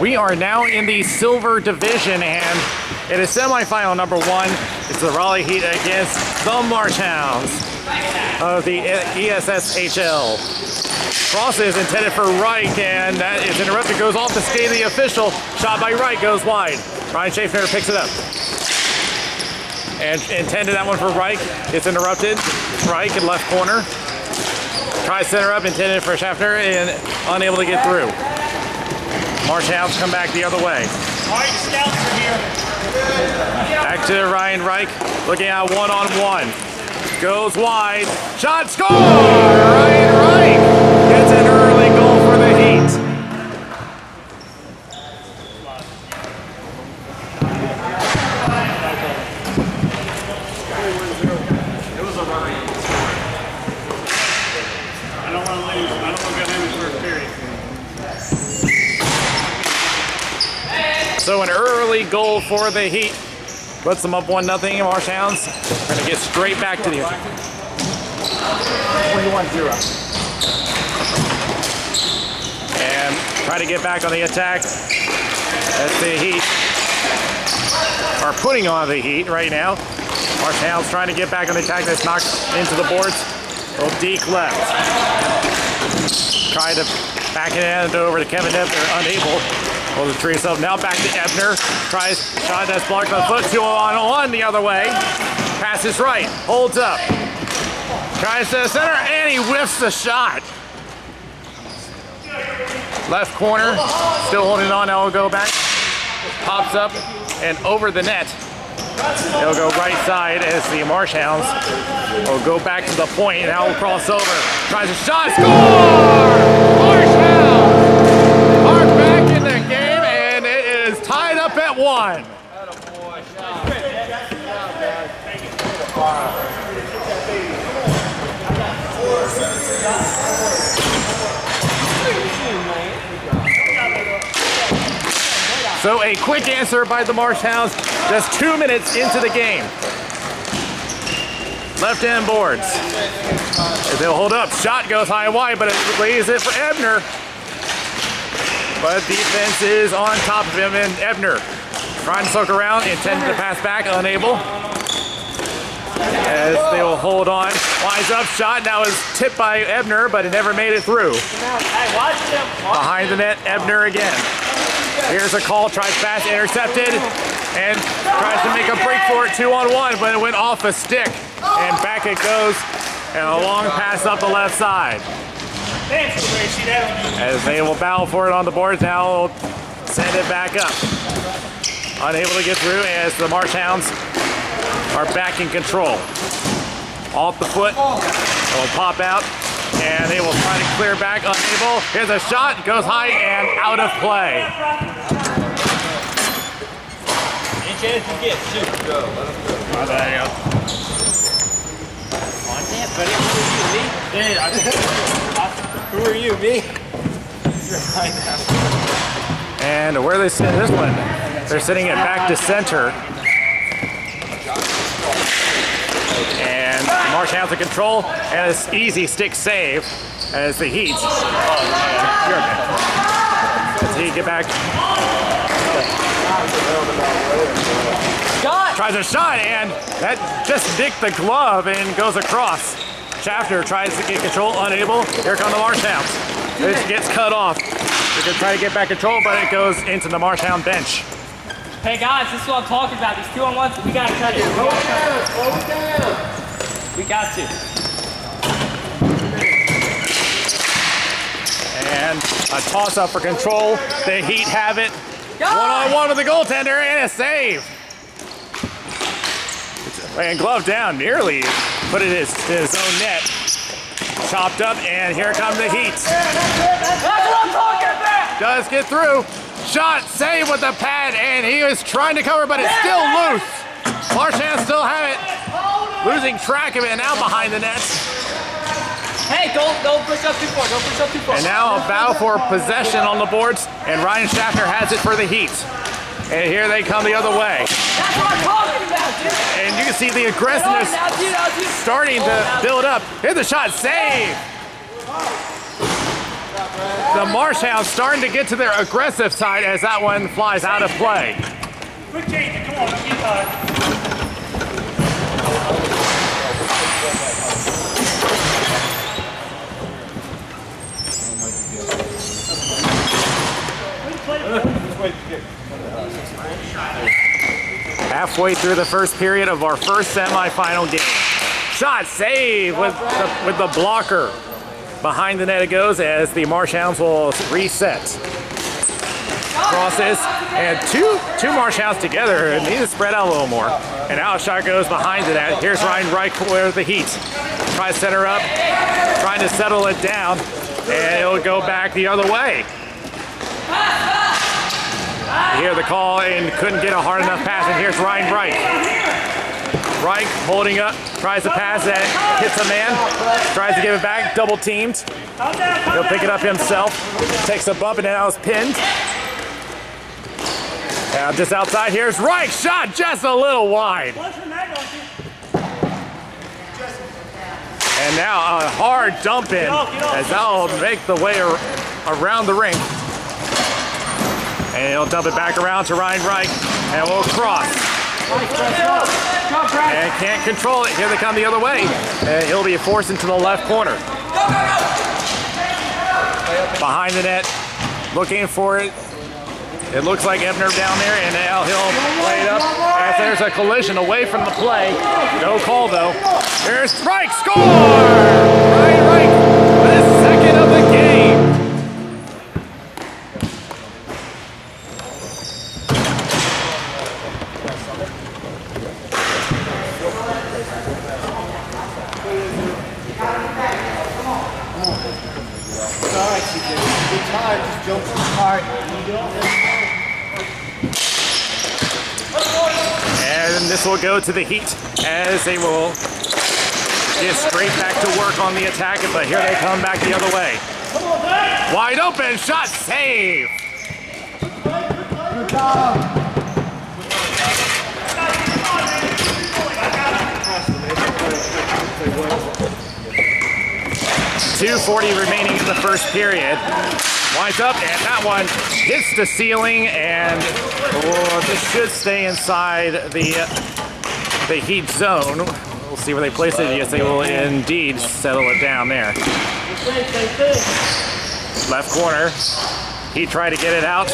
We are now in the silver division, and it is semifinal number 1. It's the Raleigh Heat against the Marshhounds of the ESSHL. Cross is intended for Reich, and that is interrupted. Goes off the skate of the official. Shot by Reich goes wide. Ryan Schaffner picks it up. And intended that one for Reich. It's interrupted. Reich in left corner. Tries center up, intended for Schaffner, and unable to get through. Marshhounds come back the other way. Reich scouts are here. Back to Ryan Reich, looking at one-on-one. Goes wide. Shot, score! Ryan Reich gets an early goal for the Heat. It was a Ryan. I don't want to lose. I don't want to get in the first period. So an early goal for the Heat. Puts them up 1-0. Marshhounds are going to get straight back to the 21-0. and try to get back on the attack. As the Heat are putting on the Heat right now. Marshhounds trying to get back on the attack. That's knocked into the boards. Little deke left. Trying to back it in over to Kevin Ebner, unable. Hold the tree up. Now back to Ebner. Tries shot that's blocked by the foot. 2-on-1 the other way. Passes right. Holds up. Tries to the center and he whiffs the shot. Left corner. Still holding on. Now we'll go back. Pops up and over the net. They'll go right side as the Marshhounds will go back to the point. Now we'll cross over. Tries a shot. Score! Marshhounds are back in the game, and it is tied up at 1. So a quick answer by the Marshhounds just 2 minutes into the game. Left end boards. They'll hold up. Shot goes high and wide, but it lays it for Ebner. But defense is on top of him, and Ebner trying to soak around, intended to pass back, unable. As they will hold on. Winds up, shot now is tipped by Ebner, but it never made it through. Behind the net, Ebner again. Here's a call, tries pass, intercepted, and tries to make a break for it 2-on-1, but it went off a stick. And back it goes, and a long pass up the left side. As they will battle for it on the boards, now will send it back up. Unable to get through as the Marshhounds are back in control. Off the foot, it will pop out, and they will try to clear back, unable. Here's a shot, goes high and out of play. Any chance you get, shoot. Go, let him go. There you go. On that, buddy. Who are you, me? And where they sit this one, they're sitting it back to center. And Marshhounds in control, and it's easy stick save as the Heat. As he get back. Tries a shot, and that just nicked the glove and goes across. Schaffner tries to get control, unable. Here come the Marshhounds. It gets cut off. They're going to try to get back control, but it goes into the Marshhound bench. Hey guys, this is what I'm talking about. These 2-on-1s, we gotta cut it. We got to. And a toss-up for control. The Heat have it. 1-on-1 with the goaltender, and a save. And glove down, nearly put it in his own net. Chopped up, and here come the Heat. That's what I'm talking about! Does get through. Shot, save with the pad, and he is trying to cover, but it's still loose. Marshhounds still have it. Losing track of it, and now behind the net. Hey, don't push up too far. Don't push up too far. And now a battle for possession on the boards, and Ryan Schaffner has it for the Heat. And here they come the other way. That's what I'm talking about, dude. And you can see the aggressiveness starting to build up. Here's the shot, save. the Marshhounds starting to get to their aggressive side as that one flies out of play. Quick change, come on, keep Halfway through the first period of our first semifinal game. Shot saved with the blocker. Behind the net it goes as the Marshhounds will reset. Crosses, and two Marshhounds together need to spread out a little more. And out shot goes behind the net. Here's Ryan Reich with the heat. Tries to center up, trying to settle it down, and it'll go back the other way. You hear the call and couldn't get a hard enough pass, and here's Ryan Reich. Reich holding up, tries to pass that, hits a man, tries to give it back, double teamed. He'll pick it up himself, takes a bump and now is pinned. Now just outside, here's Reich, shot just a little wide. And now a hard dump in, as that'll make the way around the ring. And he'll dump it back around to Ryan Reich, and we'll cross. And can't control it. Here they come the other way. And he'll be forced into the left corner. Behind the net, looking for it. It looks like Ebner down there, and now he'll play it up. As there's a collision away from the play. No call though. Here's Reich, score! Ryan Reich with his second of the game. And this will go to the Heat as they will get straight back to work on the attack, but here they come back the other way. Wide open, shot, save! Good job. 2:40 remaining in the first period. Winds up, and that one hits the ceiling, and this should stay inside the Heat zone. We'll see where they place it. Yes, they will indeed settle it down there. Left corner. He tried to get it out.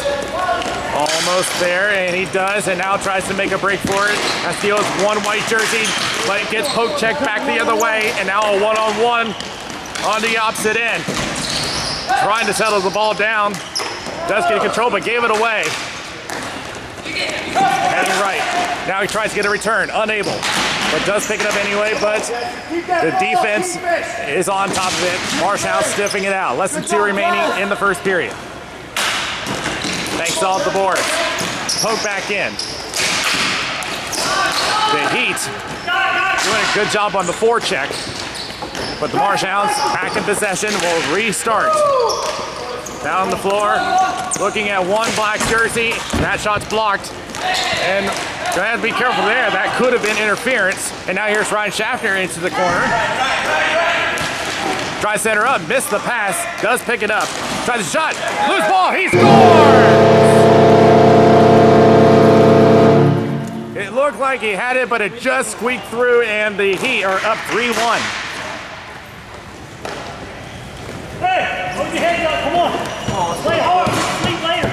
Almost there, and he does, and now tries to make a break for it. Castillo's one white jersey, but it gets poke checked back the other way, and now a one-on-one on the opposite end. Trying to settle the ball down. Does get control, but gave it away. Heading right. Now he tries to get a return. Unable. But does pick it up anyway, but the defense is on top of it. Marshhound stiffing it out. Less than 2 remaining in the first period. Thanks off the board. Poke back in. The Heat doing a good job on the forecheck. But the Marshhounds back in possession will restart. Down on the floor, looking at one black jersey. That shot's blocked. And gonna have to be careful there. That could have been interference. And now here's Ryan Schaffner into the corner. Tries center up, missed the pass, does pick it up. Tries a shot, loose ball, he scores! It looked like he had it, but it just squeaked through, and the Heat are up 3-1. Hey, hold your head up, come on. Play hard, sleep later.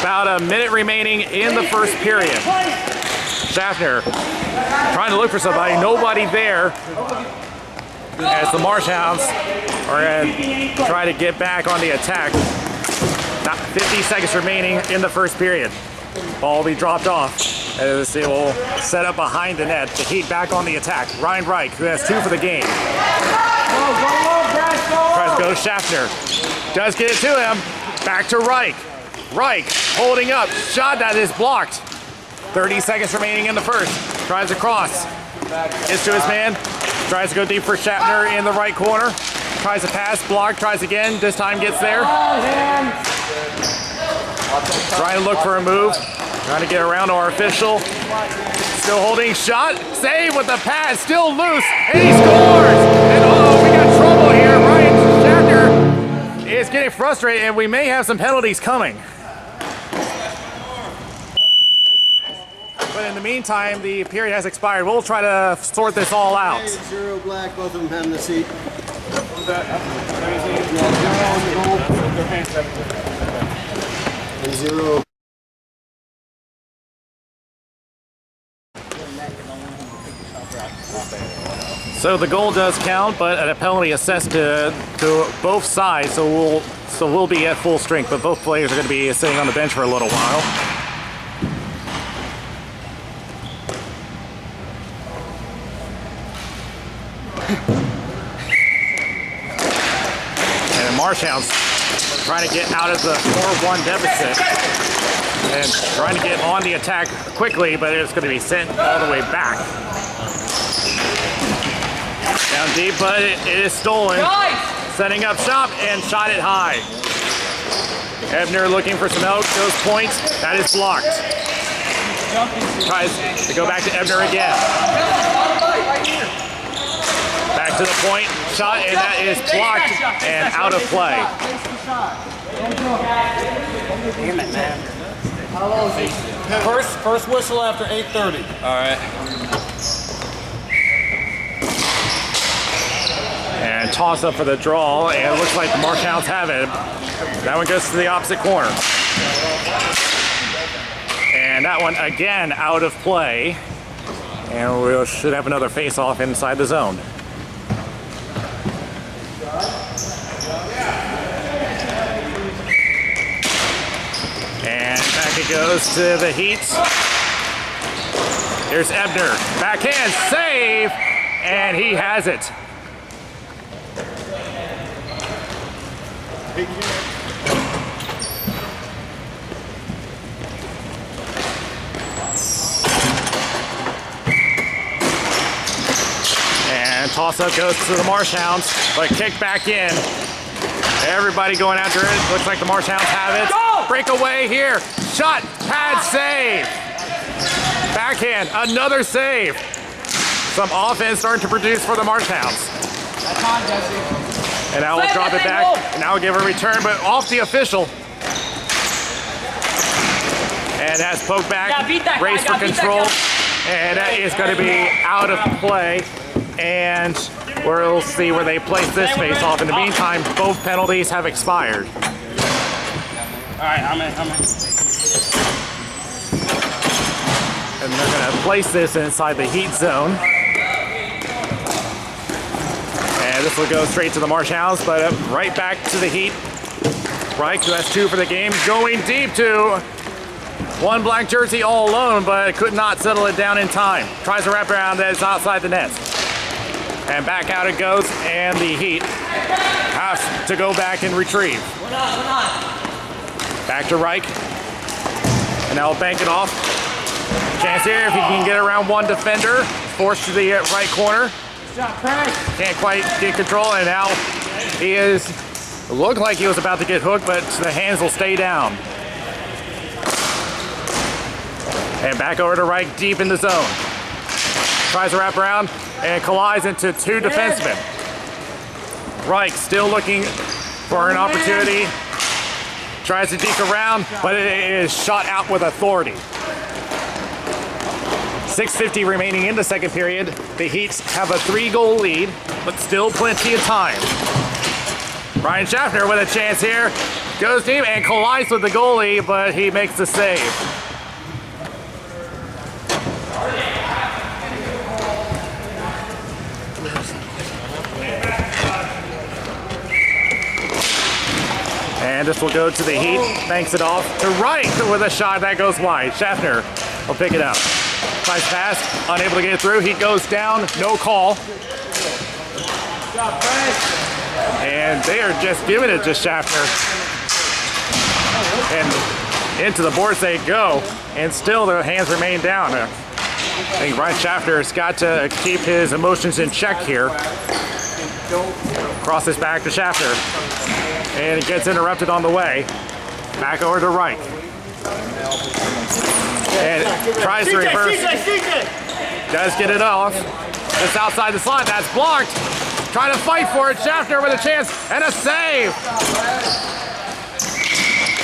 About a minute remaining in the first period. Schaffner trying to look for somebody, nobody there. As the Marshhounds are going to try to get back on the attack. Not 50 seconds remaining in the first period. Ball will be dropped off as it will set up behind the net. The Heat back on the attack. Ryan Reich, who has 2 for the game. Tries to go to Schaffner. Does get it to him. Back to Reich. Reich holding up. Shot that is blocked. 30 seconds remaining in the first. Tries to cross. Gets to his man. Tries to go deep for Schaffner in the right corner. Tries to pass, block, tries again. This time gets there. Trying to look for a move. Trying to get around our official. still holding shot. Save with the pass, still loose, and he scores! And we got trouble here. Ryan Schachter is getting frustrated, and we may have some penalties coming. But in the meantime, the period has expired. We'll try to sort this all out. 0 black, both of them having the seat. And 0. So the goal does count, but a penalty assessed to both sides, so we'll be at full strength, but both players are going to be sitting on the bench for a little while. And Marshall's trying to get out of the 4-1 deficit and trying to get on the attack quickly, but it's going to be sent all the way back. Down deep, but it is stolen. Nice. Setting up shop and shot it high. Ebner looking for some help. Goes point. That is blocked. Tries to go back to Ebner again. Back to the point. Shot, and that is blocked and out of play. Damn it, man. First whistle after 8:30. All right. And toss up for the draw, and it looks like the Marshhounds have it. That one goes to the opposite corner. And that one again out of play. And we should have another face-off inside the zone. And back it goes to the Heat. Here's Ebner. Backhand save, and he has it. And toss-up goes to the Marshhounds, but kick back in. Everybody going after it. Looks like the Marshhounds have it. Go! Breakaway here. Shot, pad, save. Backhand, another save. Some offense starting to produce for the Marshhounds. That's on, Jesse. And now we'll drop it back. And now we'll give a return, but off the official. And that's poked back. Yeah, beat that guy, Race for beat that control. guy. And that is going to be out of play. And we'll see where they place this face off. In the meantime, both penalties have expired. All right, I'm in. And they're going to place this inside the Heat zone. And this will go straight to the Marshhounds, but right back to the Heat. Reich, who has 2 for the game, going deep to one black jersey all alone, but could not settle it down in time. Tries to wrap around that it's outside the net. And back out it goes, and the Heat has to go back and retrieve. Back to Reich. And now bank it off. Chance here if he can get around one defender. Forced to the right corner. Can't quite get control, and now he is, looked like he was about to get hooked, but the hands will stay down. And back over to Reich deep in the zone. Tries to wrap around and collides into 2 defensemen. Reich still looking for an opportunity. Tries to deke around, but it is shot out with authority. 6:50 remaining in the second period. The Heats have a 3-goal lead, but still plenty of time. Ryan Schaffner with a chance here. Goes deep and collides with the goalie, but he makes the save. And this will go to the Heat. Banks it off to Reich with a shot that goes wide. Schaffner will pick it up. Tries pass, unable to get it through. He goes down, no call. And they are just giving it to Schaffner. And into the boards they go. And still their hands remain down. I think Ryan Schaffner has got to keep his emotions in check here. Crosses back to Schaffner. And it gets interrupted on the way. Back over to Reich. And tries to reverse. CJ. Does get it off. Just outside the slot. That's blocked. Trying to fight for it. Schaffner with a chance and a save.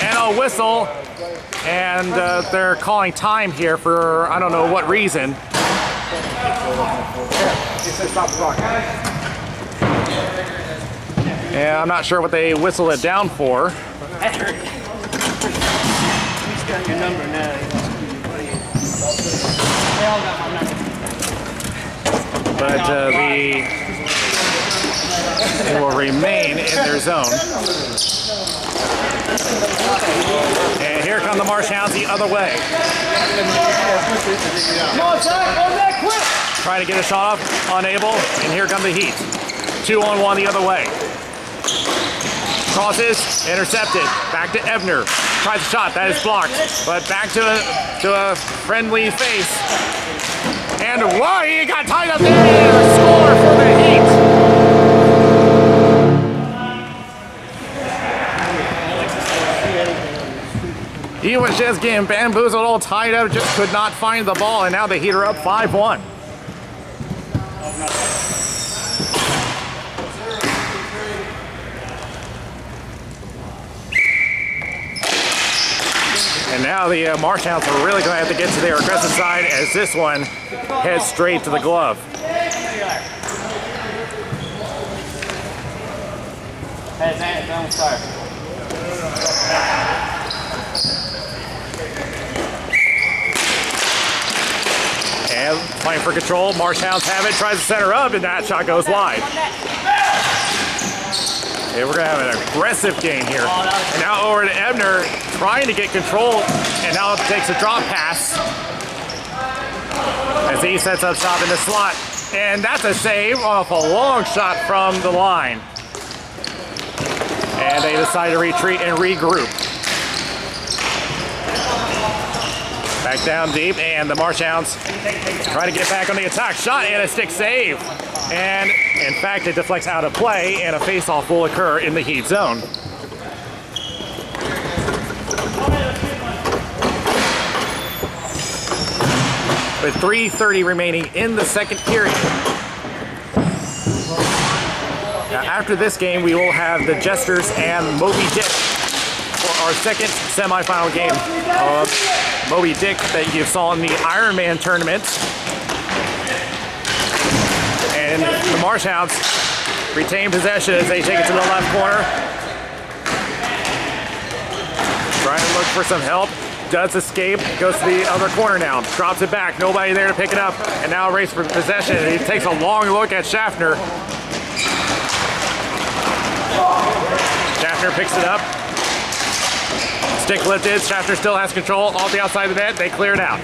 And a whistle. And they're calling time here for I don't know what reason. Yeah, I'm not sure what they whistled it down for. He's got your number now. They all got my number. But it will remain in their zone. And here come the Marshhounds the other way. Come on, Zach, on that quick! Trying to get a shot off, unable, and here come the Heat. 2-on-1 the other way. Crosses, intercepted. Back to Ebner. Tries a shot, that is blocked. But back to a friendly face. And whoa, he got tied up there. And a score for the Heat. He was just getting bamboozled, all tied up, just could not find the ball, and now the Heat are up 5-1. And now the Marshhounds are really going to have to get to their aggressive side as this one heads straight to the glove. Hey, Zach, don't start. And playing for control, Marshhounds have it, tries to center up, and that shot goes wide. Okay, we're going to have an aggressive game here. And now over to Ebner, trying to get control, and now takes a drop pass as he sets up shop in the slot. And that's a save off a long shot from the line. And they decide to retreat and regroup. Back down deep, and the Marshhounds try to get back on the attack. Shot and a stick save. And in fact, it deflects out of play, and a face-off will occur in the Heat zone. With 3:30 remaining in the second period. Now, after this game, we will have the Jesters and Moby Dick for our second semifinal game of Moby Dick that you saw in the Ironman tournament. And the Marshhounds retain possession as they take it to the left corner. Trying to look for some help. Does escape, goes to the other corner now. Drops it back, nobody there to pick it up. And now a race for possession. He takes a long look at Schaffner. Schaffner picks it up. Stick lifted, Schaffner still has control off the outside of the net. They clear it out.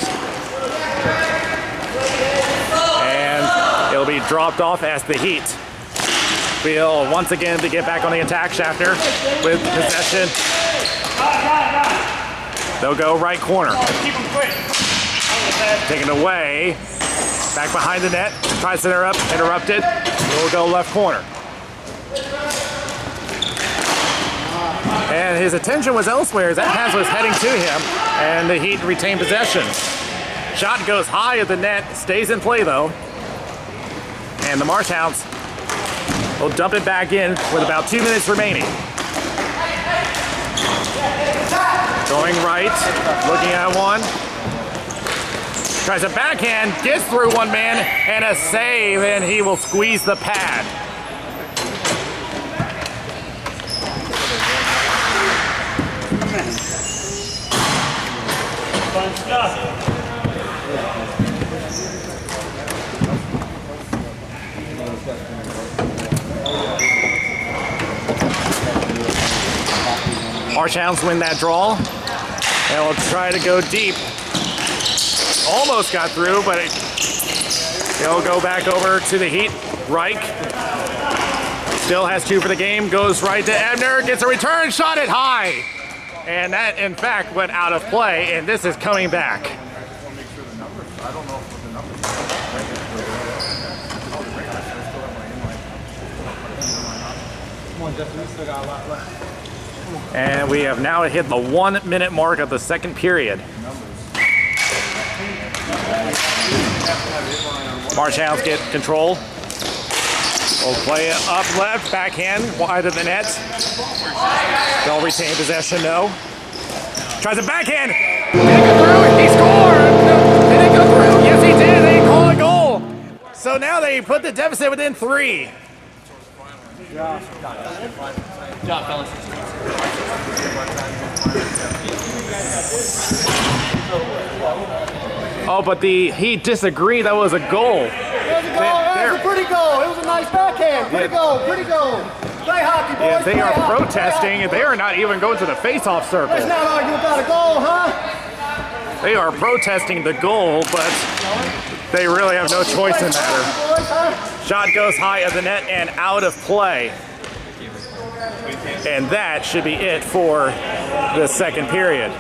And it'll be dropped off as the Heat will once again to get back on the attack. Schaffner with possession. They'll go right corner. Keep him quick. Taken away. Back behind the net. Tries to center up. Interrupted. We'll go left corner. And his attention was elsewhere as that pass was heading to him. And the Heat retain possession. Shot goes high at the net. Stays in play though. And the Marshhounds will dump it back in with about 2 minutes remaining. Going right, looking at one. Tries a backhand, gets through one man, and a save, and he will squeeze the pad. Fun stuff. Marshhounds win that draw. And will try to go deep. Almost got through, but he'll go back over to the Heat. Reich still has 2 for the game. Goes right to Ebner. Gets a return. Shot it high. And that, in fact, went out of play. And this is coming back. Come on, Justin, we still got a lot left. And we have now hit the 1 minute mark of the second period. Marshhounds get control. We'll play it up left, backhand, wide of the net. They'll retain possession, no. Tries a backhand. Did it go through? He scored! Did it go through? Yes, he did. They call a goal. So now they put the deficit within 3. Oh, but he disagreed. That was a goal. It was a goal. That was a pretty goal. It was a nice backhand. Pretty goal. Pretty goal. Play hockey, boys. Yeah, they are hockey, protesting, and they are not even going to the face-off circle. Let's not argue about a goal, huh? They are protesting the goal, but they really have no choice in the matter. Boys, huh? Shot goes high of the net and out of play. And that should be it for the second period.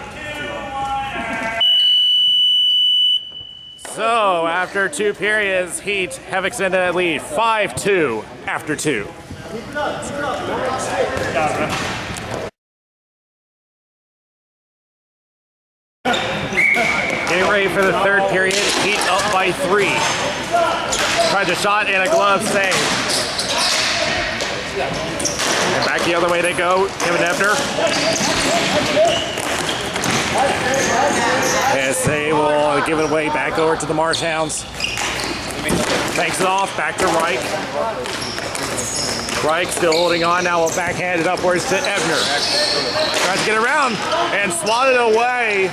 So after 2 periods, Heat have extended that lead 5-2 after 2. Getting ready for the third period, Heat up by 3. Tried a shot and a glove save. And back the other way they go, Kevin Ebner. As they will give it away back over to the Marshhounds. Takes it off, back to Reich. Reich still holding on, now will backhand it upwards to Ebner. Tries to get around and swatted away.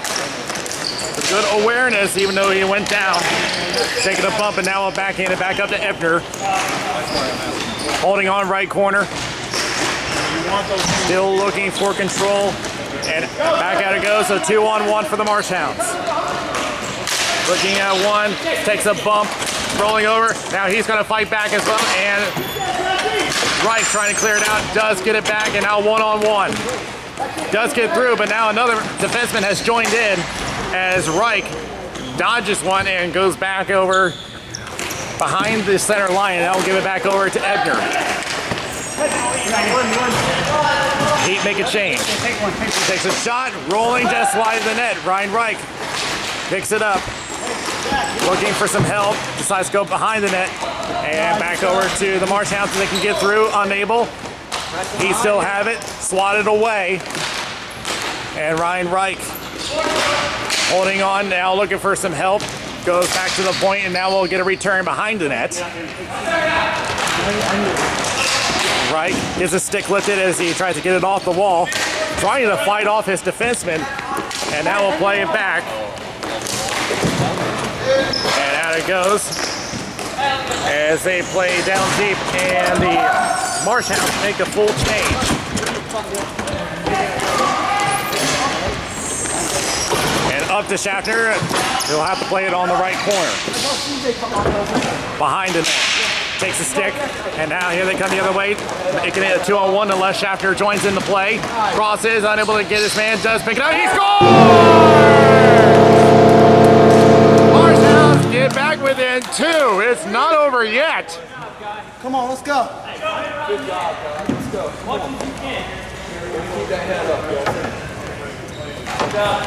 With good awareness, even though he went down. Taking a bump and now will backhand it back up to Ebner. Holding on right corner. Still looking for control. And back out it goes, so 2-on-1 for the Marshhounds. Looking at one, takes a bump, rolling over. Now he's going to fight back as well, and Reich trying to clear it out, does get it back, and now 1-on-1. Does get through, but now another defenseman has joined in as Reich dodges one and goes back over behind the center line, and that will give it back over to Ebner. Heat make a change. Takes a shot, rolling just wide of the net. Ryan Reich picks it up. Looking for some help. Decides to go behind the net. And back over to the Marshhounds so they can get through. Unable. He still have it. Swatted away. And Ryan Reich holding on now, looking for some help. Goes back to the point, and now we'll get a return behind the net. Reich gets a stick lifted as he tries to get it off the wall. Trying to fight off his defenseman. And now we'll play it back. And out it goes. As they play down deep, and the Marshhounds make a full change. And up to Schaffner. He'll have to play it on the right corner. Behind the net. Takes a stick, and now here they come the other way. Making it a 2-on-1 unless Schaffner joins in the play. Crosses, unable to get his man, does pick it up. He scores! Marshhounds get back within 2. It's not over yet. Come on, let's go. Good job, guys. Let's go. Watch as you can. Keep that head up, guys. Good job,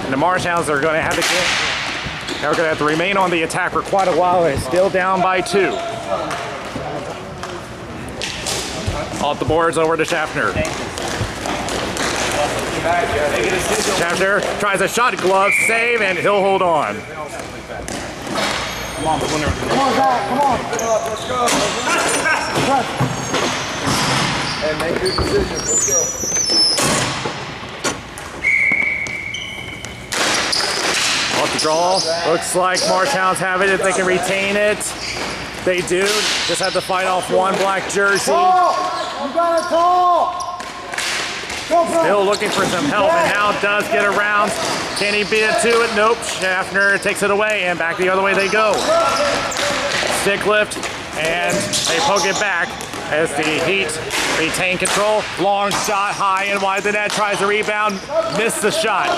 And the Marshhounds are going to have to they're going to have to remain on the attack for quite a while. They're still down by 2. Off the boards over to Schaffner. Schaffner tries a shot, glove save, and he'll hold on. Come on, Zach, come on. Let's go. And make good decisions. Let's go. Off the draw. Looks like Marshhounds have it if they can retain it. They do. Just have to fight off one black jersey. Call! You got a call! Go, bro. Still looking for some help, and now does get around. Can he beat it to it? Nope. Schaffner takes it away, and back the other way they go. Stick lift, and they poke it back. as the Heat retain control. Long shot, high and wide the net, tries to rebound, missed the shot.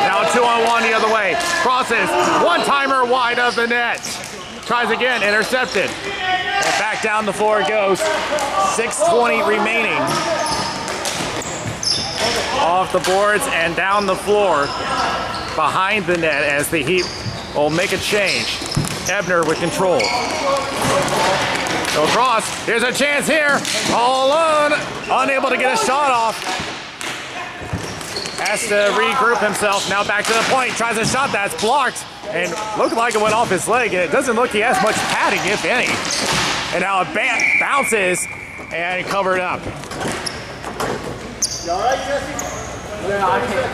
Now 2-on-1 the other way. Crosses, one-timer wide of the net. Tries again, intercepted. And back down the floor it goes. 6:20 remaining. Off the boards and down the floor behind the net as the Heat will make a change. Ebner with control. Go across. Here's a chance here. All alone. Unable to get a shot off. Has to regroup himself. Now back to the point. Tries a shot that's blocked. And looked like it went off his leg. And it doesn't look he has much padding, if any. And now it bounces and covered up. You all right, Jesse? Yeah, I can't.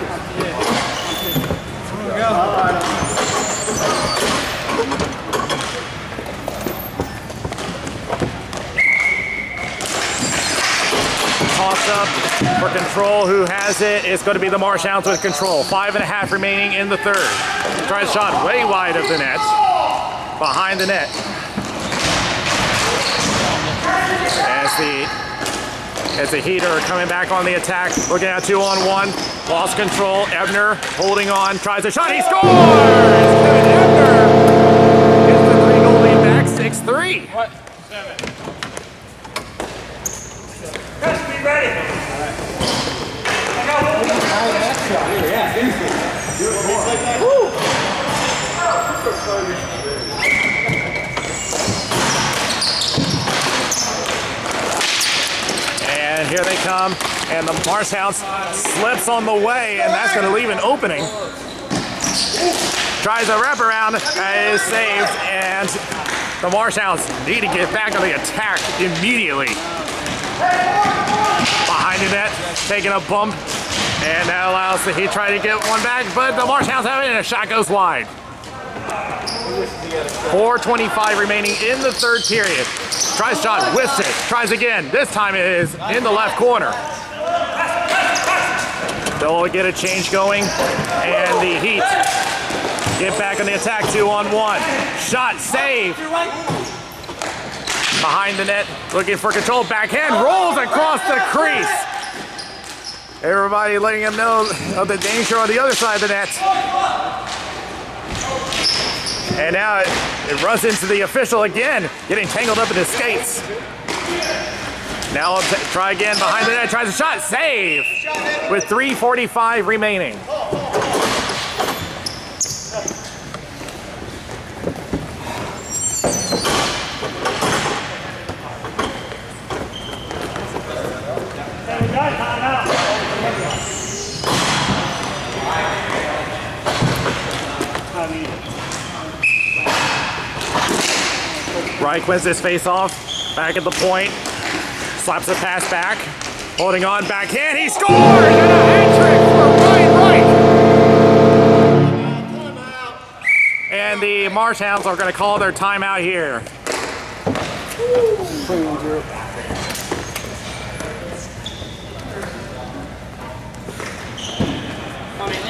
Toss up for control. Who has it? It's going to be the Marshhounds with control. 5.5 remaining in the third. Tries shot way wide of the net. Behind the net. As the Heat are coming back on the attack, looking at 2-on-1, lost control. Ebner holding on, tries a shot. He scores! Kevin Ebner gets the 3-goal lead back, 6-3. What? 7. Guys, be ready. And here they come, and the Marshhounds slips on the way, and that's going to leave an opening. Tries a wraparound, is saved, and the Marshhounds need to get back on the attack immediately. Behind the net, taking a bump, and that allows the Heat try to get one back, but the Marshhounds have it, and a shot goes wide. 4:25 remaining in the third period. Tries shot, whiffs it, tries again. This time it is in the left corner. They'll get a change going, and the Heat get back on the attack, 2-on-1. Shot, save. Behind the net, looking for control, backhand, rolls across the crease. Everybody letting him know of the danger on the other side of the net. And now it runs into the official again, getting tangled up in his skates. Now try again behind the net, tries a shot, save! With 3:45 remaining. Hey, we got time out. Reich wins his face off, back at the point, slaps a pass back, holding on, backhand, he scores! And a hat trick for Ryan Reich! And the Marshhounds are going to call their timeout here.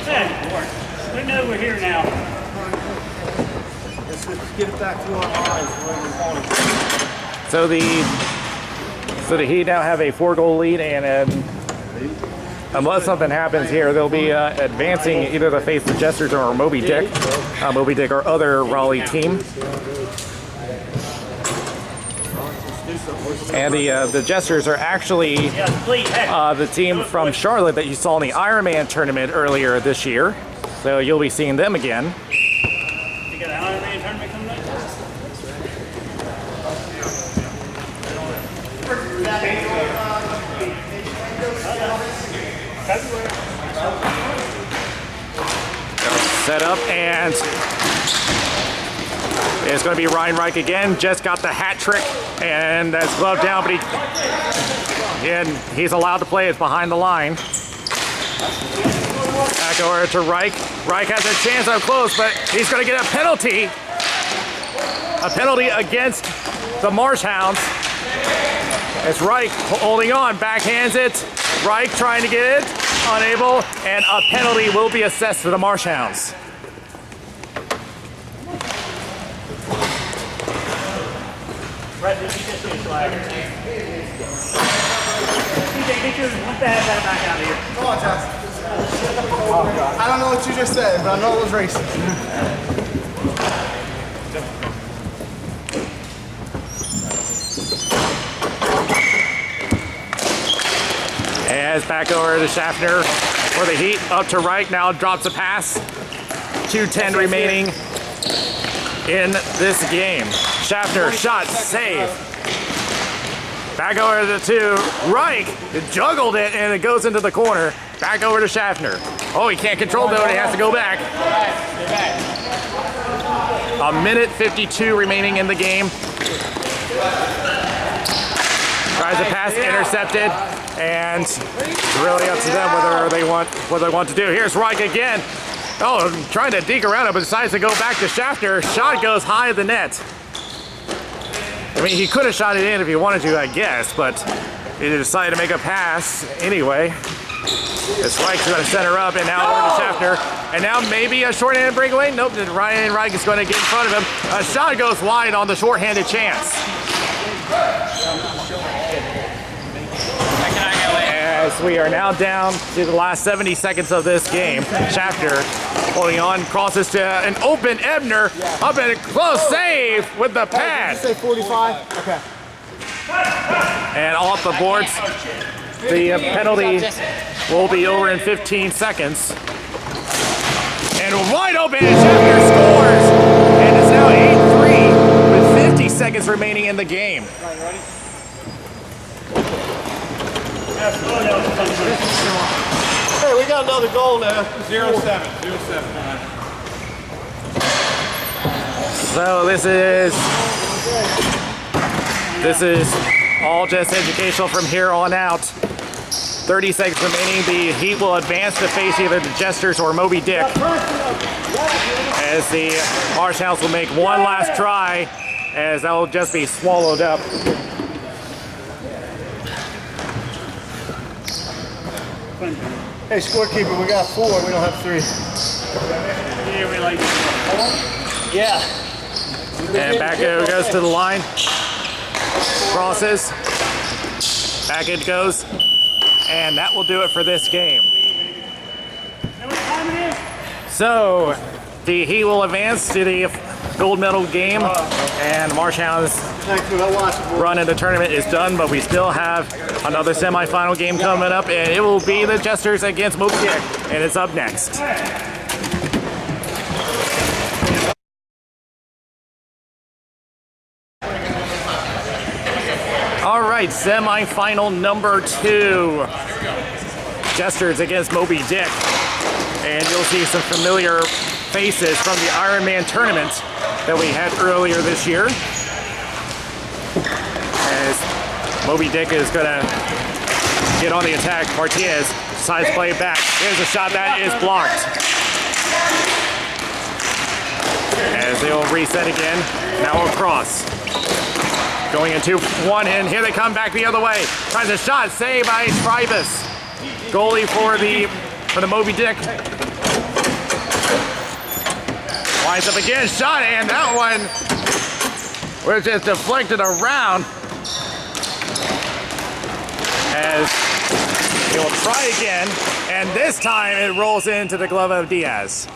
Hey, we know we're here now. Let's get it back to our eyes. So the Heat now have a 4-goal lead, and unless something happens here, they'll be advancing either to face the Jesters or Moby Dick, or other Raleigh team. And the Jesters are actually the team from Charlotte that you saw in the Ironman tournament earlier this year. So you'll be seeing them again. You got an Ironman tournament coming up? Set up, and it's going to be Ryan Reich again. Just got the hat trick, and that's glove down, but he's allowed to play it behind the line. Back over to Reich. Reich has a chance up close, but he's going to get a penalty. A penalty against the Marshhounds. It's Reich holding on, backhands it. Reich trying to get it, unable, and a penalty will be assessed for the Marshhounds. Brett, did you just do flag. Get your back out of here. Come on, Josh. I don't know what you just said, but I know it was racing. As back over to Schaffner for the Heat. Up to right, now drops a pass. 2:10 remaining in this game. Schaffner, shot, save. Back over to the 2. Reich juggled it and it goes into the corner. Back over to Schaffner. Oh, he can't control though and he has to go back. A minute 52 remaining in the game. Tries to pass, intercepted, and it's really up to them whether they want what they want to do. Here's Reich again. Oh, trying to deke around it, but decides to go back to Schaffner. Shot goes high of the net. I mean, he could have shot it in if he wanted to, I guess, but he decided to make a pass anyway. As Reich's going to center up, and now over to Schaffner. And now maybe a short-handed breakaway. Nope, Ryan Reich is going to get in front of him. A shot goes wide on the short-handed chance. As we are now down to the last 70 seconds of this game. Schaffner holding on, crosses to an open Ebner. Up and close save with the pad. Did you say 45? Okay. And off the boards. The penalty will be over in 15 seconds. And wide open, and Schaffner scores. And it's now 8-3 with 50 seconds remaining in the game. Hey, we got another goal now. 0-7. So this is all just educational from here on out. 30 seconds remaining. The Heat will advance to face either the Jesters or Moby Dick. As the Marshals will make one last try, as that will just be swallowed up. Hey, scorekeeper, we got 4. We don't have 3. Yeah, we like it. Yeah. And back it goes to the line. Crosses. Back it goes. And that will do it for this game. So, the Heat will advance to the gold medal game. And Marshall's run in the tournament is done, but we still have another semifinal game coming up, and it will be the Jesters against Moby Dick, and it's up next. All right, semifinal number 2. Jesters against Moby Dick. And you'll see some familiar faces from the Ironman tournament that we had earlier this year. As Moby Dick is going to get on the attack. Martinez decides to play it back. Here's a shot that is blocked. As they will reset again. Now across. Going into 1, and here they come back the other way. Tries a shot, saved by Tribus. Goalie for the Moby Dick. Winds up again, shot, and that one was just deflected around. As he will try again, and this time it rolls into the glove of Diaz.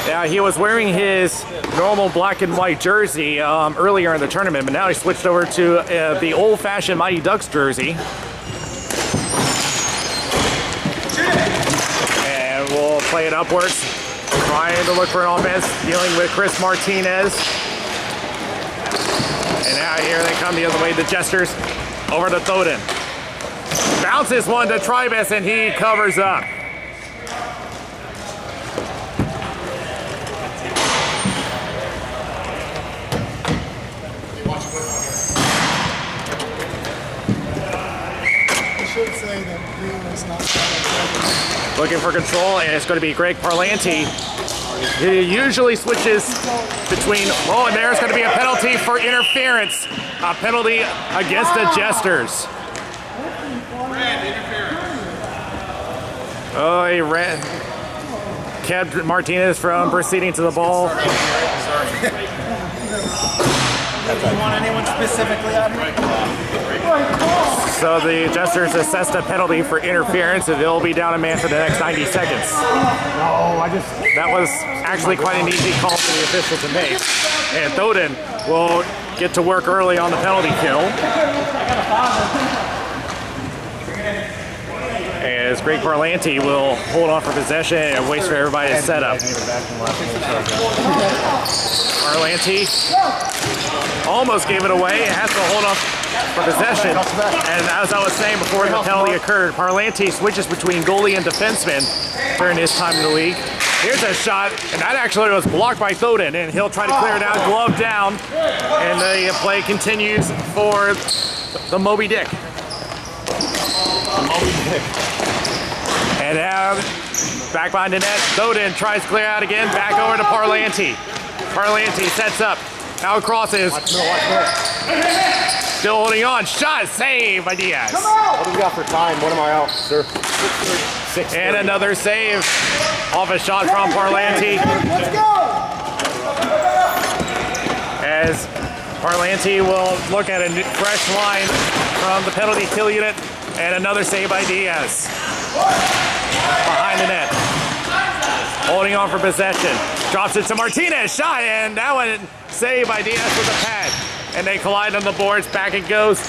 Yeah, he was wearing his normal black and white jersey earlier in the tournament, but now he switched over to the old-fashioned Mighty Ducks jersey. And we'll play it upwards, trying to look for an offense, dealing with Chris Martinez. And now here they come the other way, the Jesters, over to Thoden. Bounces one to Tribus, and he covers up. Looking for control, and it's going to be Greg Parlanti. He usually switches between, oh, and there's going to be a penalty for interference. A penalty against the Jesters. Oh, he kept Martinez from proceeding to the ball. You want anyone specifically out here? So the Jesters assessed a penalty for interference, and they'll be down a man for the next 90 seconds. That was actually quite an easy call for the official to make. And Thoden will get to work early on the penalty kill. As Greg Parlanti will hold on for possession and wait for everybody to set up. Parlanti almost gave it away. It has to hold on for possession. And as I was saying before the penalty occurred, Parlanti switches between goalie and defenseman during his time in the league. Here's a shot, and that actually was blocked by Thoden, and he'll try to clear it out, glove down, and the play continues for the Moby Dick. And now, back behind the net, Thoden tries to clear out again, back over to Parlanti. Parlanti sets up, now crosses. Still holding on, shot, save by Diaz. What do we got for time? What am I out, sir? And another save off a shot from Parlanti. Let's go! As Parlanti will look at a fresh line from the penalty kill unit, and another save by Diaz. Behind the net. Holding on for possession. Drops it to Martinez. Shot, and that one saved by Diaz with a pad. And they collide on the boards. Back it goes.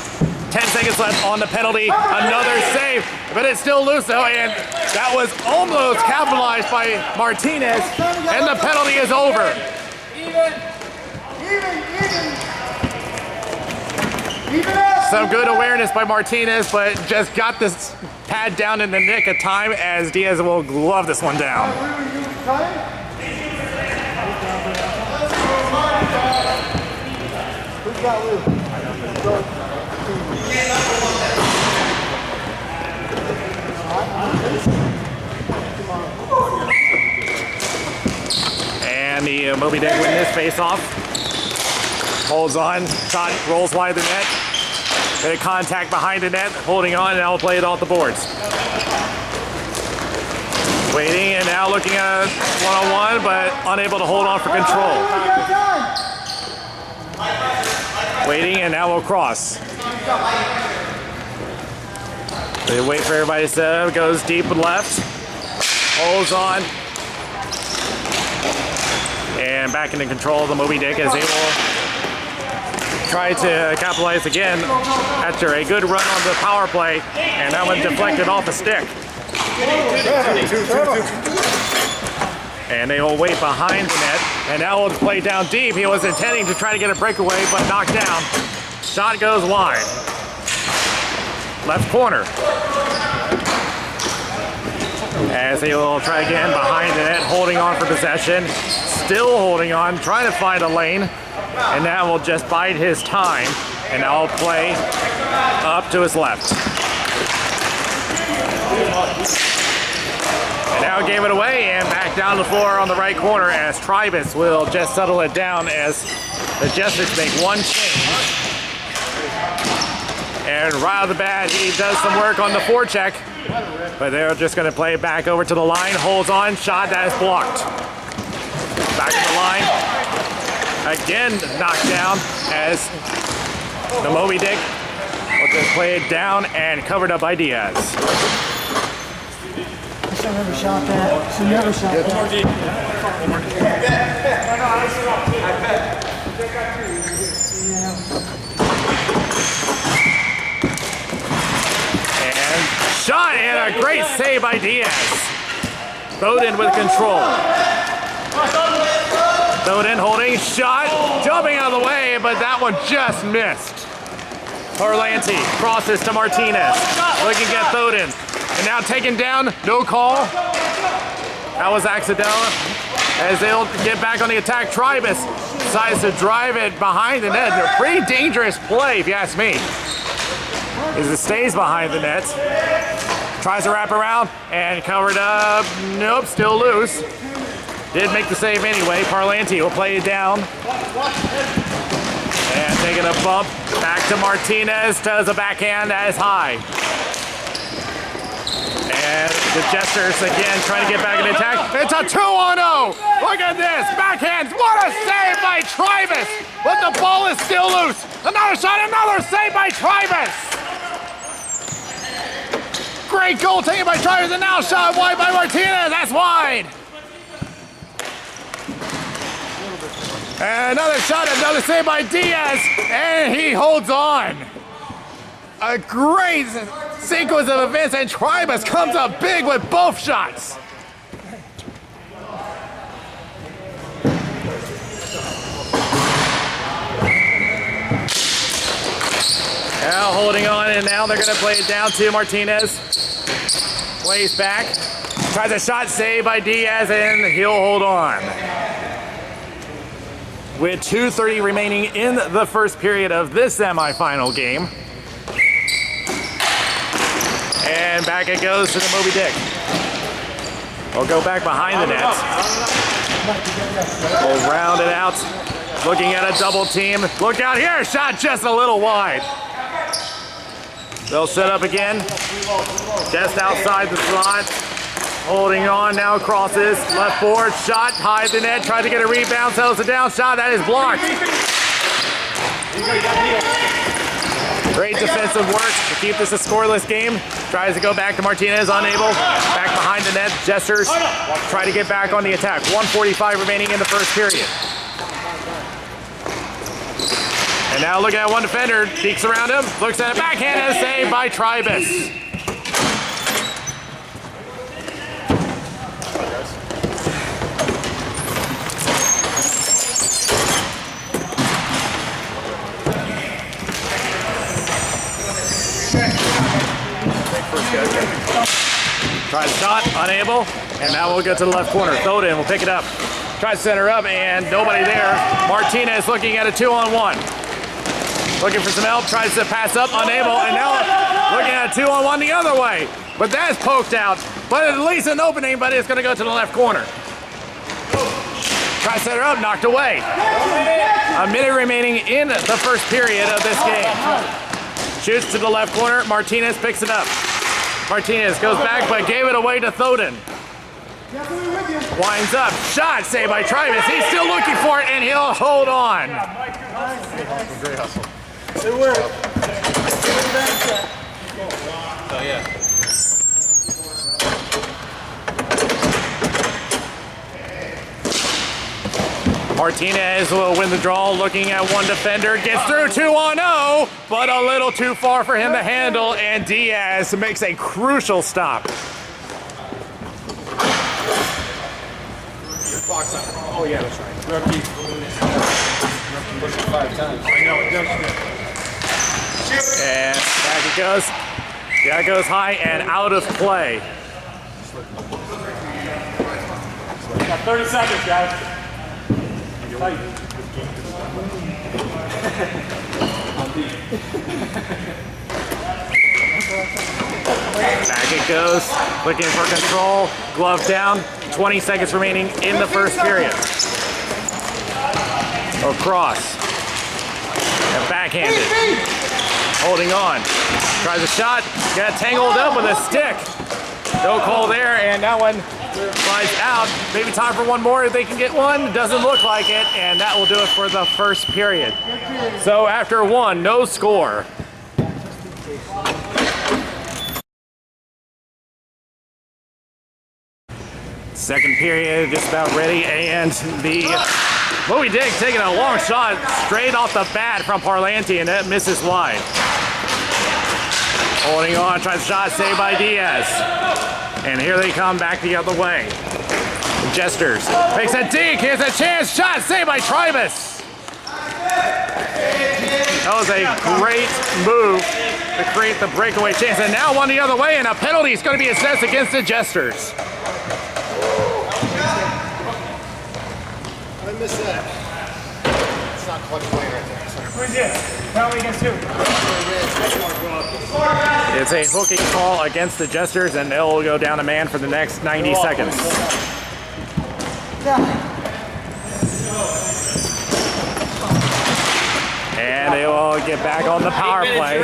10 seconds left on the penalty. Another save, but it's still loose though, and that was almost capitalized by Martinez, and the penalty is over. Some good awareness by Martinez, but just got this pad down in the nick of time as Diaz will glove this one down. Who's got Lou? And the Moby Dick win this face-off. Holds on, shot rolls wide of the net. Bit of contact behind the net, holding on, and now will play it off the boards. Waiting, and now looking at one-on-one, but unable to hold on for control. Waiting, and now will cross. They wait for everybody to set up, goes deep and left. Holds on. And back into control of the Moby Dick as they will try to capitalize again after a good run on the power play, and that one deflected off the stick. And they will wait behind the net, and now will play down deep. He was intending to try to get a breakaway, but knocked down. Shot goes wide. Left corner. As they will try again behind the net, holding on for possession. Still holding on, trying to find a lane. And that will just bide his time. And now will play up to his left. And now gave it away and back down the floor on the right corner as Tribus will just settle it down as the Jesters make one change. And right off the bat, he does some work on the forecheck. But they're just going to play it back over to the line. Holds on, shot that is blocked. Back to the line. Again knocked down as the Moby Dick will just play it down and covered up by Diaz. She never shot that. She never shot that. And shot, and a great save by Diaz. Thoden with control. Thoden holding, shot, jumping out of the way, but that one just missed. Parlanti crosses to Martinez, looking at Thoden, and now taken down, no call. That was accidental. As they'll get back on the attack, Tribus decides to drive it behind the net. A pretty dangerous play, if you ask me. As it stays behind the net. Tries to wrap around and covered up. Nope, still loose. Did make the save anyway. Parlanti will play it down. And taking a bump. Back to Martinez. Does a backhand that is high. And the Jesters again trying to get back in attack. It's a 2-on-0. Look at this. Backhands. What a save by Tribus. But the ball is still loose. Another shot. Another save by Tribus. Great goal taken by Tribus. And now shot wide by Martinez. That's wide. And another shot. Another save by Diaz. And he holds on. A great sequence of events, and Tribus comes up big with both shots. Now holding on, and now they're going to play it down to Martinez. Plays back, tries a shot save by Diaz, and he'll hold on. With 2:30 remaining in the first period of this semifinal game. And back it goes to the Moby Dick. We'll go back behind the net. We'll round it out. Looking at a double team. Look out here, shot just a little wide. They'll set up again. Just outside the slot. Holding on, now crosses. Left board, shot, high the net. Tried to get a rebound, settles it down. Shot, that is blocked. Great defensive work to keep this a scoreless game. Tries to go back to Martinez, unable. Back behind the net, Jesters try to get back on the attack. 1:45 remaining in the first period. And now looking at one defender, peeks around him, looks at a backhand and a save by Tribus. Tries shot, unable, and now we'll go to the left corner. Thoden will pick it up. Tries to center up, and nobody there. Martinez looking at a 2-on-1. Looking for some help, tries to pass up, unable, and now looking at a 2-on-1 the other way. But that's poked out, but at least an opening, but it's gonna go to the left corner. Tries to center up, knocked away. A minute remaining in the first period of this game. Shoots to the left corner, Martinez picks it up. Martinez goes back, but gave it away to Thoden. Winds up, shot saved by Tribus. He's still looking for it, and he'll hold on. Great hustle. Good work. Oh, yeah. Martinez will win the draw, looking at one defender, gets through 2-on-0, but a little too far for him to handle, and Diaz makes a crucial stop. Oh, yeah, that's right. Rookie. Push it 5 times. I know, it does. And back it goes. That goes high and out of play. Got 30 seconds, guys. Back it goes, looking for control, glove down, 20 seconds remaining in the first period. Across, and backhanded, holding on, tries a shot, got tangled up with a stick. No call there, and that one flies out. Maybe time for one more if they can get one. Doesn't look like it, and that will do it for the first period. So after one, no score. Second period just about ready, and the Moby Dick taking a long shot straight off the bat from Parlanti, and that misses wide. Holding on, tries a shot, saved by Diaz. And here they come back the other way. Jesters makes a deke, here's a chance, shot saved by Tribus. That was a great move to create the breakaway chance, and now one the other way, and a penalty is going to be assessed against the Jesters. I missed that. It's not clutch play right there. Who's it? Penalty against who? It's a hooking call against the Jesters, and they'll go down a man for the next 90 seconds. And they will get back on the power play.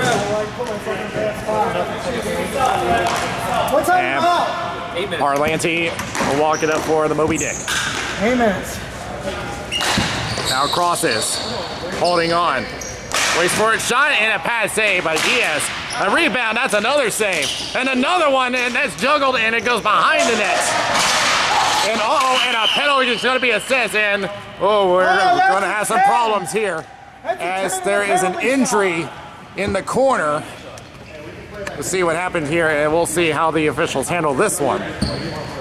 What time And you out? 8 minutes. Parlanti will walk it up for the Moby Dick. 8 minutes. Now crosses, holding on. Waits for it, shot, and a pass save by Diaz. A rebound, that's another save. And another one, and that's juggled, and it goes behind the net. And and a penalty is going to be assessed, and we're going to have some problems here as there is an injury in the corner. We'll see what happened here, and we'll see how the officials handle this one.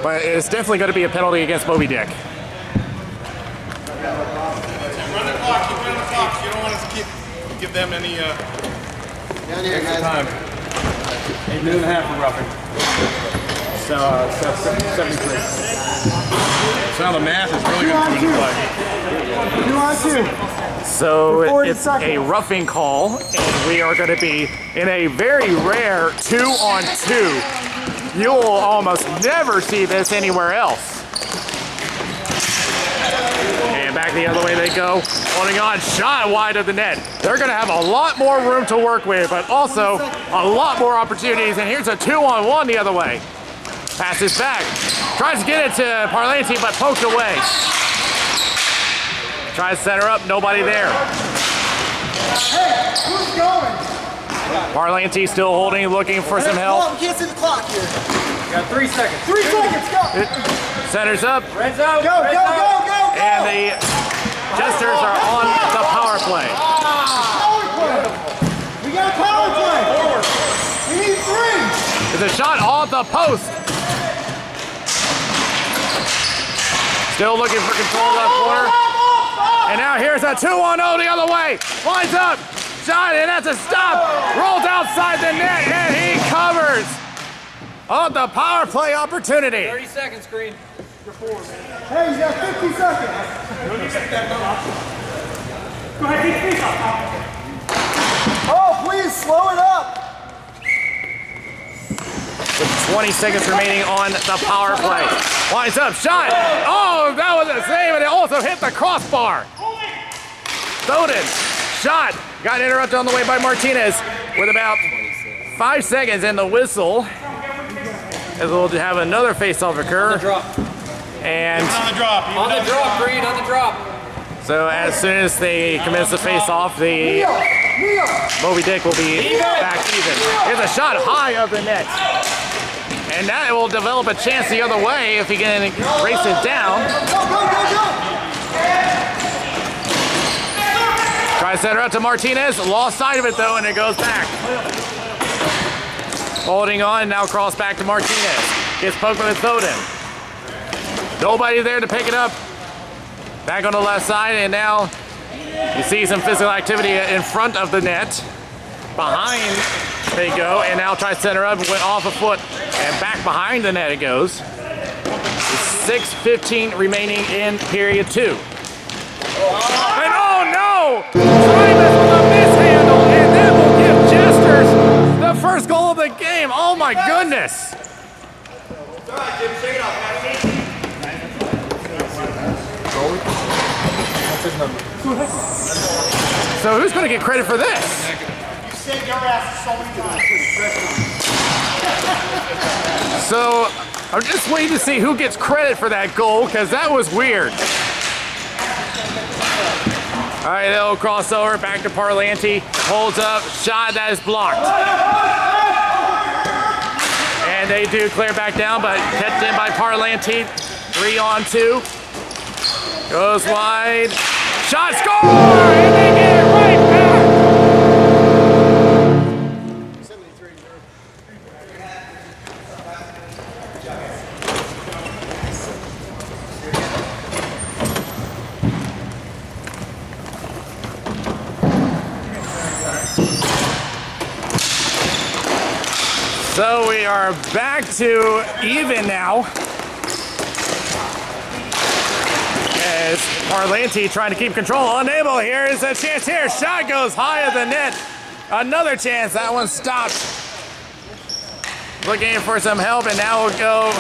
But it's definitely going to be a penalty against Moby Dick. Run the clock, keep running the clock. You don't want us to give them any extra time. 8 minutes and a half for roughing. So 73. So now the math is really going to come into play. 2 on 2. So it's a roughing call, and we are going to be in a very rare 2-on-2. You'll almost never see this anywhere else. And back the other way they go, holding on, shot wide of the net. They're going to have a lot more room to work with, but also a lot more opportunities. And here's a 2-on-1 the other way. Passes back, tries to get it to Parlanti, but poked away. Tries to set her up, nobody there. Hey, who's going? Parlanti still holding, looking for some help. We can't see the clock here. You got 3 seconds. 3 seconds, go. Centers up, Red zone. Go. and the Jesters are on the power play. Power play. We got a power play. We need 3. It's a shot off the post. Still looking for control of that corner. And now here's a 2-on-0 the other way. Lines up, shot, and that's a stop. Rolls outside the net, and he covers on the power play opportunity. 30 seconds, Green. Hey, you got 50 seconds. Go ahead, take face off. Oh, please slow it up. With 20 seconds remaining on the power play. Lines up, shot. Oh, that was a save, and it also hit the crossbar. Thoden, shot. Got interrupted on the way by Martinez with about 5 seconds in the whistle. As we'll have another face-off occur. Drop. And On the drop. On the drop, Green, on the drop. so as soon as they commence the face-off, the Moby Dick will be back even. Here's a shot high of the net. And that will develop a chance the other way if he can race it down. Go. Tries to set her up to Martinez. Lost sight of it though, and it goes back. Holding on, now cross back to Martinez. Gets poked with Thoden. Nobody there to pick it up. Back on the left side, and now you see some physical activity in front of the net. Behind they go, and now tries to set her up, went off a foot, and back behind the net it goes. 6:15 remaining in period 2. And oh no! Primus with a mishandle, and that will give Jesters the first goal of the game. Oh my goodness! So who's going to get credit for this? You saved your ass so many times. So I'm just waiting to see who gets credit for that goal, because that was weird. All right, they'll cross over, back to Parlanti, holds up, shot that is blocked. And they do clear back down, but kept in by Parlanti. 3-on-2. Goes wide. Shot, score! And they get it right back! So we are back to even now. As Parlanti trying to keep control, unable. Here is a chance here. Shot goes high of the net. Another chance. That one stopped. Looking for some help, and now we'll go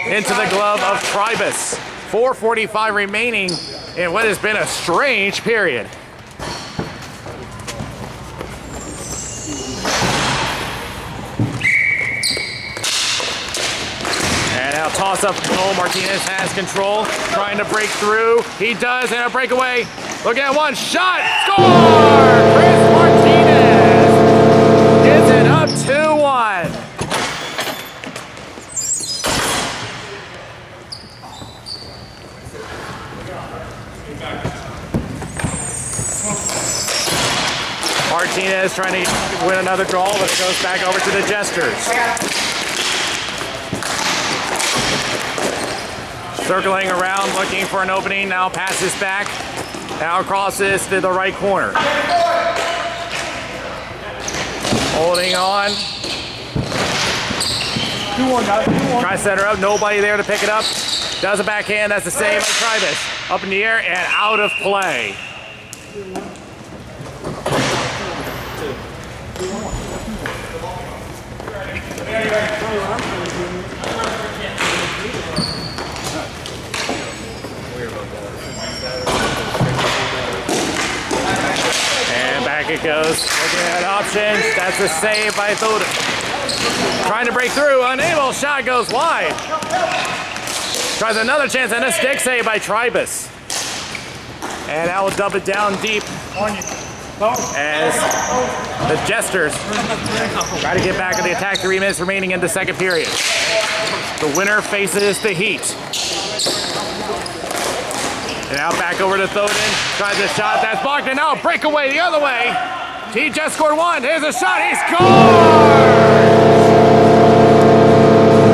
into the glove of Tribus. 4:45 remaining in what has been a strange period. Now toss up goal. Martinez has control. Trying to break through. He does, and a breakaway. Look at one shot. Score! Chris Martinez gets it up 2-1. Martinez trying to win another draw, but it goes back over to the Jesters. Circling around, looking for an opening. Now passes back. Now crosses to the right corner. Holding on. 2-1, guys. 2-1. Try to set her up. Nobody there to pick it up. Does a backhand. That's the save by Tribus. Up in the air and out of play. And back it goes. Looking at options. That's a save by Thoden. Trying to break through. Unable. Shot goes wide. Tries another chance and a stick save by Tribus. And that will dub it down deep as the Jesters try to get back in the attack. 3 minutes remaining in the second period. The winner faces the Heat. And now back over to Thoden. Tries a shot. That's blocked. And now breakaway the other way. He just scored one. Here's a shot. He scores!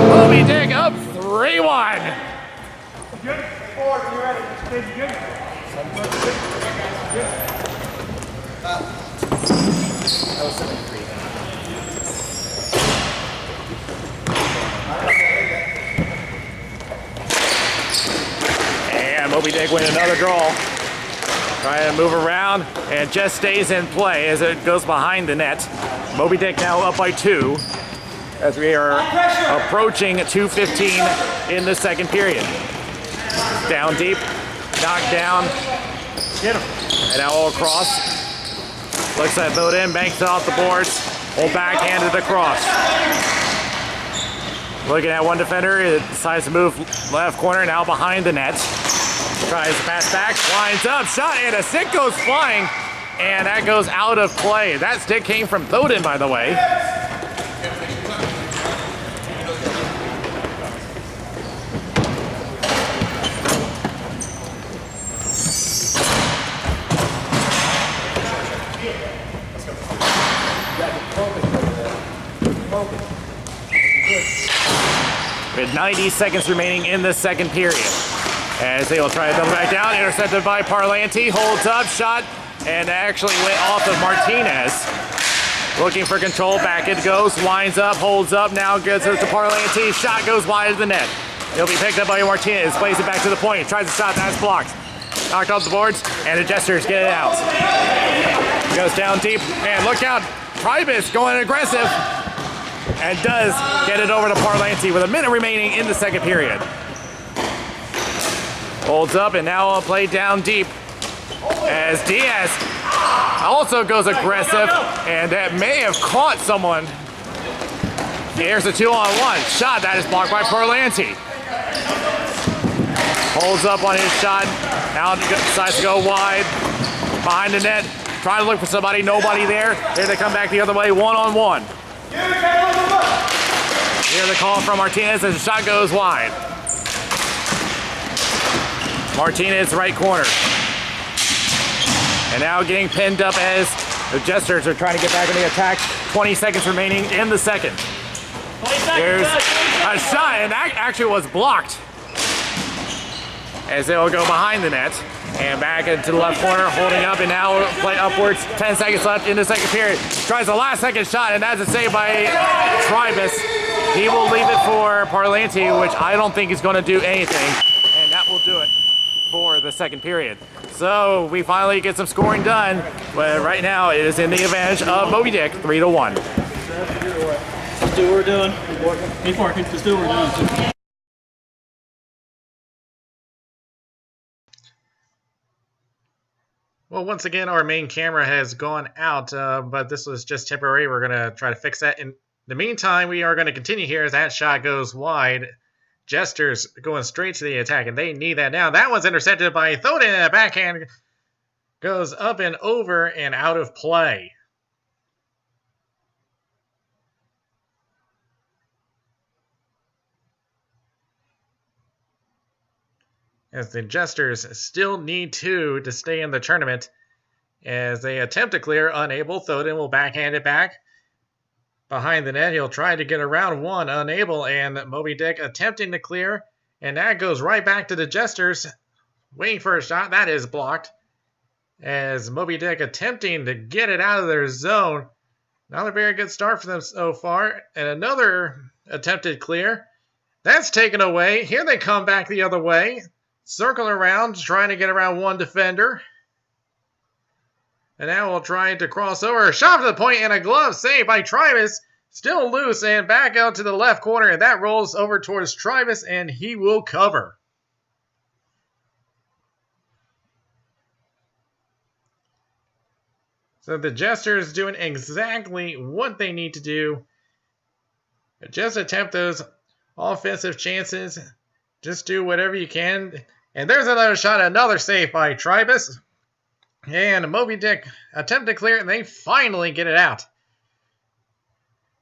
Moby Dick up 3-1. Good. Forward, you ready? Stay good. And Moby Dick win another draw. Trying to move around and just stays in play as it goes behind the net. Moby Dick now up by 2 as we are approaching 2:15 in the second period. Down deep, knocked down, Get him. and now all across. Looks at Thoden, banks it off the boards, hold backhanded across. Looking at one defender, it decides to move left corner, now behind the net. Tries to pass back, winds up, shot, and a stick goes flying, and that goes out of play. That stick came from Thoden, by the way. With 90 seconds remaining in the second period. As they will try to double back down, intercepted by Parlanti, holds up, shot, and actually went off of Martinez. Looking for control, back it goes, winds up, holds up, now gets it to Parlanti, shot goes wide of the net. He'll be picked up by Martinez, plays it back to the point, tries to shot, that's blocked. Knocked off the boards, and the Jesters get it out. Goes down deep, and look out, Tribus going aggressive, and does get it over to Parlanti with a minute remaining in the second period. Holds up, and now a play down deep as Diaz also goes aggressive, and that may have caught someone. Here's a 2-on-1 shot that is blocked by Parlanti. Holds up on his shot, now decides to go wide behind the net, trying to look for somebody, nobody there. Here they come back the other way, 1-on-1. Here's the call from Martinez as the shot goes wide. Martinez right corner. And now getting pinned up as the Jesters are trying to get back in the attack. 20 seconds remaining in the second. There's a shot, and that actually was blocked. As they will go behind the net. And back into the left corner, holding up, and now play upwards. 10 seconds left in the second period. Tries the last second shot, and that's a save by Tribus. He will leave it for Parlanti, which I don't think is going to do anything. And that will do it for the second period. So we finally get some scoring done, but right now it is in the advantage of Moby Dick, 3-1. Just do what we're doing. Keep working. Just do what we're doing. Well, once again, our main camera has gone out, but this was just temporary. We're going to try to fix that. In the meantime, we are going to continue here as that shot goes wide. Jesters going straight to the attack, and they need that now. That one's intercepted by Thoden, and a backhand goes up and over and out of play. As the Jesters still need two to stay in the tournament. As they attempt to clear, unable. Thoden will backhand it back. Behind the net, he'll try to get around one, unable. And Moby Dick attempting to clear. And that goes right back to the Jesters. Waiting for a shot. That is blocked. As Moby Dick attempting to get it out of their zone. Not a very good start for them so far. And another attempted clear. That's taken away. Here they come back the other way. Circle around, trying to get around one defender. And now we'll try to cross over. Shot to the point and a glove save by Tribus. Still loose and back out to the left corner. And that rolls over towards Tribus and he will cover. So the Jesters doing exactly what they need to do. Just attempt those offensive chances. Just do whatever you can. And there's another shot, another save by Tribus. And Moby Dick attempt to clear it, and they finally get it out.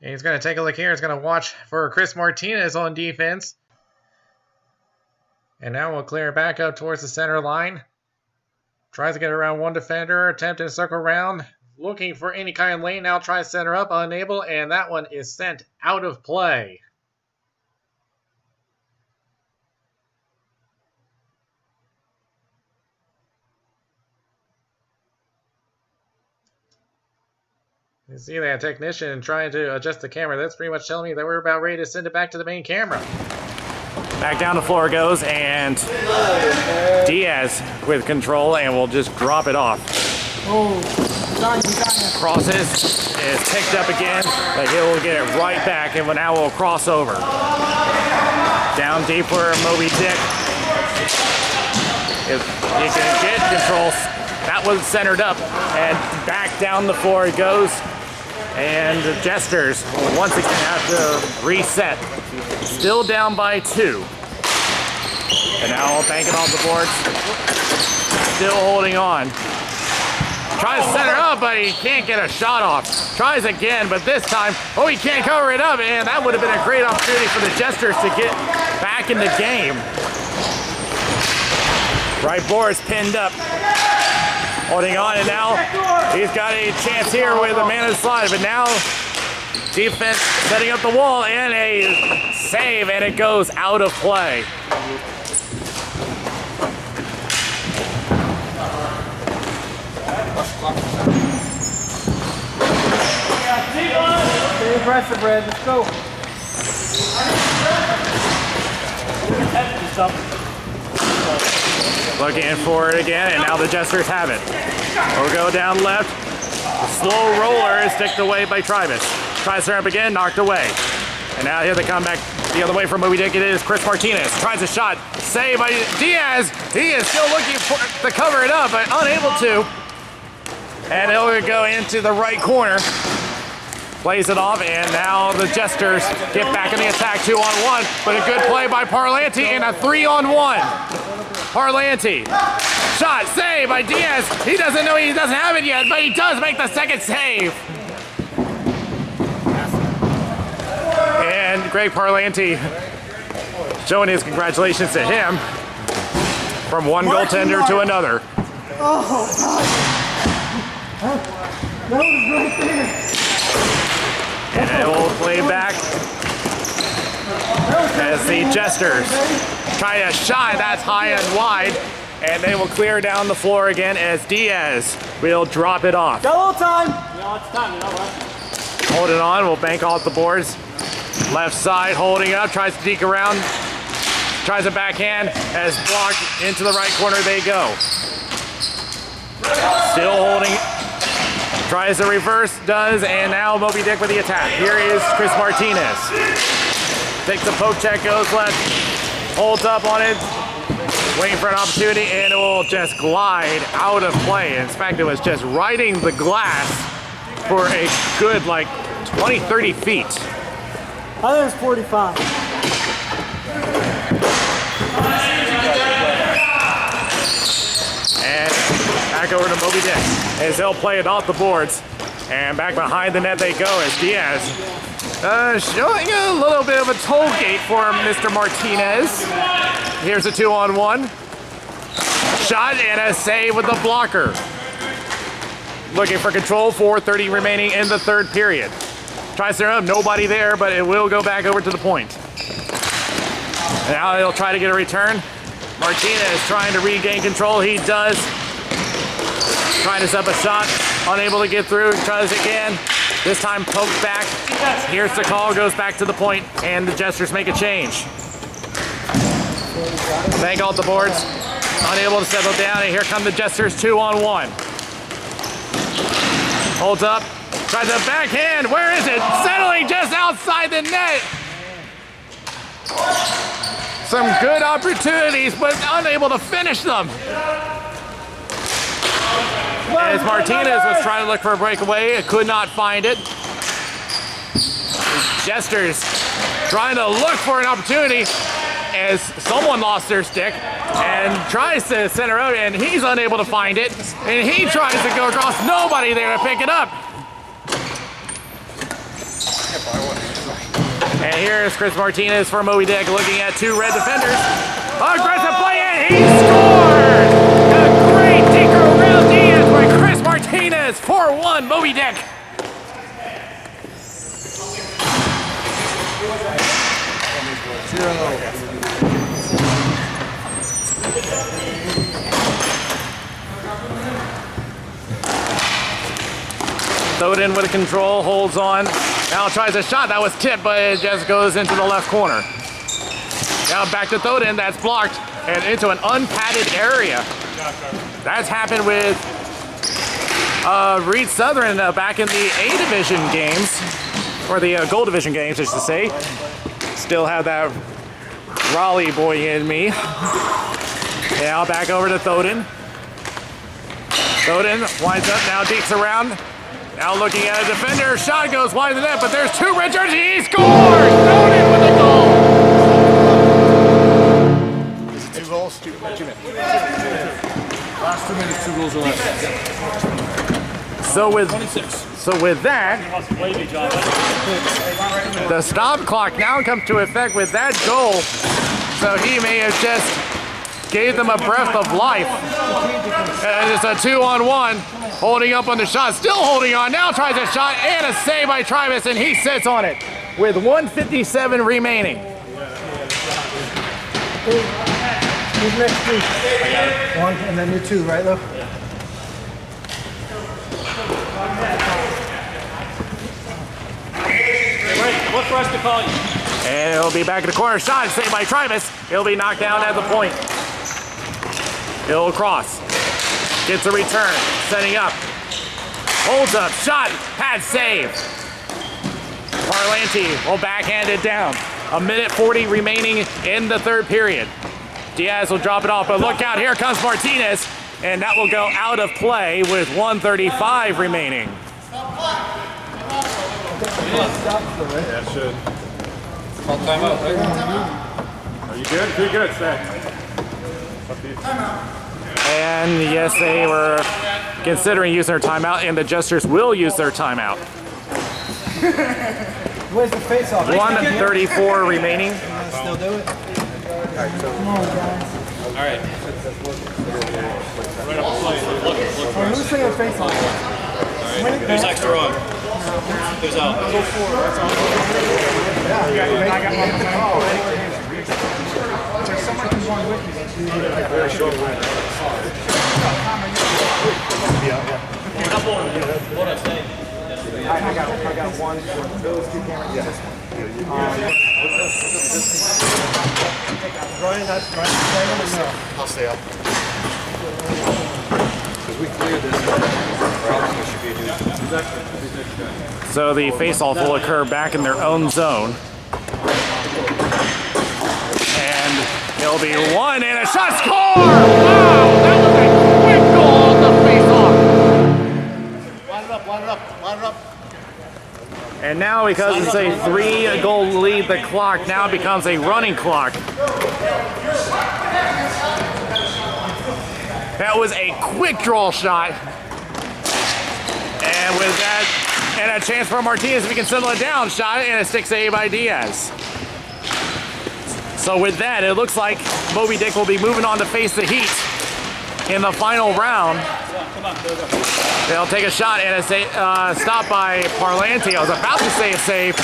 And he's going to take a look here. He's going to watch for Chris Martinez on defense. And now we'll clear back up towards the center line. Tries to get around one defender, attempting to circle around. Looking for any kind of lane. Now tries to center up, unable, and that one is sent out of play. You see that technician trying to adjust the camera. That's pretty much telling me that we're about ready to send it back to the main camera. Back down the floor it goes, and Diaz with control, and we'll just drop it off. Crosses, is picked up again, but he will get it right back, and now we'll cross over. Down deep for Moby Dick. If he can get control, that was centered up, and back down the floor it goes. And the Jesters once again have to reset. Still down by 2. And now banking off the boards. Still holding on. Tries to center up, but he can't get a shot off. Tries again, but this time, he can't cover it up. And that would have been a great opportunity for the Jesters to get back in the game. Right board's pinned up. Holding on, and now he's got a chance here with a man on the slide, but now defense setting up the wall and a save, and it goes out of play. Stay aggressive, Red. Let's go. Looking for it again, and now the Jesters have it. We'll go down left. Slow roller is ticked away by Tribus. Tries to up again, knocked away. And now here they come back the other way from Moby Dick. It is Chris Martinez. Tries a shot. Saved by Diaz. He is still looking to cover it up, but unable to. And it'll go into the right corner. Plays it off, and now the Jesters get back in the attack 2-on-1. But a good play by Parlanti and a 3-on-1. Parlanti. Shot, save by Diaz. He doesn't know he doesn't have it yet, but he does make the second save. And Greg Parlanti showing his congratulations to him from one goaltender to another. Oh, God. That was right there. And it will play back as the Jesters try a shot that's high and wide, and they will clear down the floor again as Diaz will drop it off. Got a little time. Hold it on, we'll bank off the boards. Left side holding up, tries to deke around, tries a backhand, as blocked into the right corner they go. Still holding. Tries the reverse, does, and now Moby Dick with the attack. Here is Chris Martinez. Takes a poke check, goes left, holds up on it, waiting for an opportunity, and it will just glide out of play. In fact, it was just riding the glass for a good, 20, 30 feet. I think it's 45. back over to Moby Dick as he'll play it off the boards. And back behind the net they go as Diaz showing a little bit of a toll gate for Mr. Martinez. Here's a 2-on-1. Shot and a save with the blocker. Looking for control, 4:30 remaining in the third period. Tries to run, nobody there, but it will go back over to the point. Now he'll try to get a return. Martinez trying to regain control, he does. Trying to set up a shot, unable to get through, tries again. This time poked back. Here's the call, goes back to the point, and the Jesters make a change. Bank off the boards, unable to settle down, and here come the Jesters 2-on-1. Holds up, tries a backhand, where is it? Settling just outside the net. Some good opportunities, but unable to finish them. As Martinez was trying to look for a breakaway, it could not find it. Jesters trying to look for an opportunity as someone lost their stick and tries to center out, and he's unable to find it. And he tries to go across, nobody there to pick it up. And here's Chris Martinez for Moby Dick looking at two red defenders. Aggressive play, and he scored! A great tinker around Diaz by Chris Martinez, 4-1 Moby Dick. Thoden with a control, holds on. Now tries a shot, that was tipped, but it just goes into the left corner. Now back to Thoden, that's blocked, and into an unpadded area. That's happened with Reed Southern back in the A Division games, or the Gold Division games, I should say. Still have that Raleigh boy in me. Now back over to Thoden. Thoden winds up, now deeps around. Now looking at a defender, shot goes wide of the net, but there's two red jerseys, he scores! Thoden with a goal! Is it 2 goals? 2 minutes. Last 2 minutes, 2 goals or less. So with that, the stop clock now comes to effect with that goal. So he may have just gave them a breath of life. And it's a 2-on-1. Holding up on the shot, still holding on. Now tries a shot and a save by Travis, and he sits on it with 1:57 remaining. Who's next week? One, and then you 2, right, Lou? Look for us to call you. And it'll be back in the corner. Shot saved by Travis. He'll be knocked down at the point. He'll cross. Gets a return. Setting up. Holds up. Shot. Pad save. Parlanti will backhand it down. 1:40 remaining in the third period. Diaz will drop it off, but look out. Here comes Martinez. And that will go out of play with 1:35 remaining. Yeah, it should. Call timeout, right? Are you good? Pretty good, Zach. And yes, they were considering using their timeout, and the Jesters will use their timeout. Where's the face-off? 1:34 remaining. Still do it? Come on, guys. All right. Right up the plate. Look. Who's saying face-off? Who's extra on? Who's out? I got one. Someone can join with me. What I say? I got one. Those 2 cameras. Yes. Brian, that's Brian. I'll stay up. Because we cleared this, probably should be a dude. So the face-off will occur back in their own zone. And it'll be one and a shot score! Wow, that was a quick goal on the face-off. Line it up. And now because it's a 3-goal lead, the clock now becomes a running clock. That was a quick draw shot. And with that, and a chance for Martinez, we can settle it down. Shot and a 6A by Diaz. So with that, it looks like Moby Dick will be moving on to face the Heat in the final round. They'll take a shot and a stop by Parlanti. I was about to say a save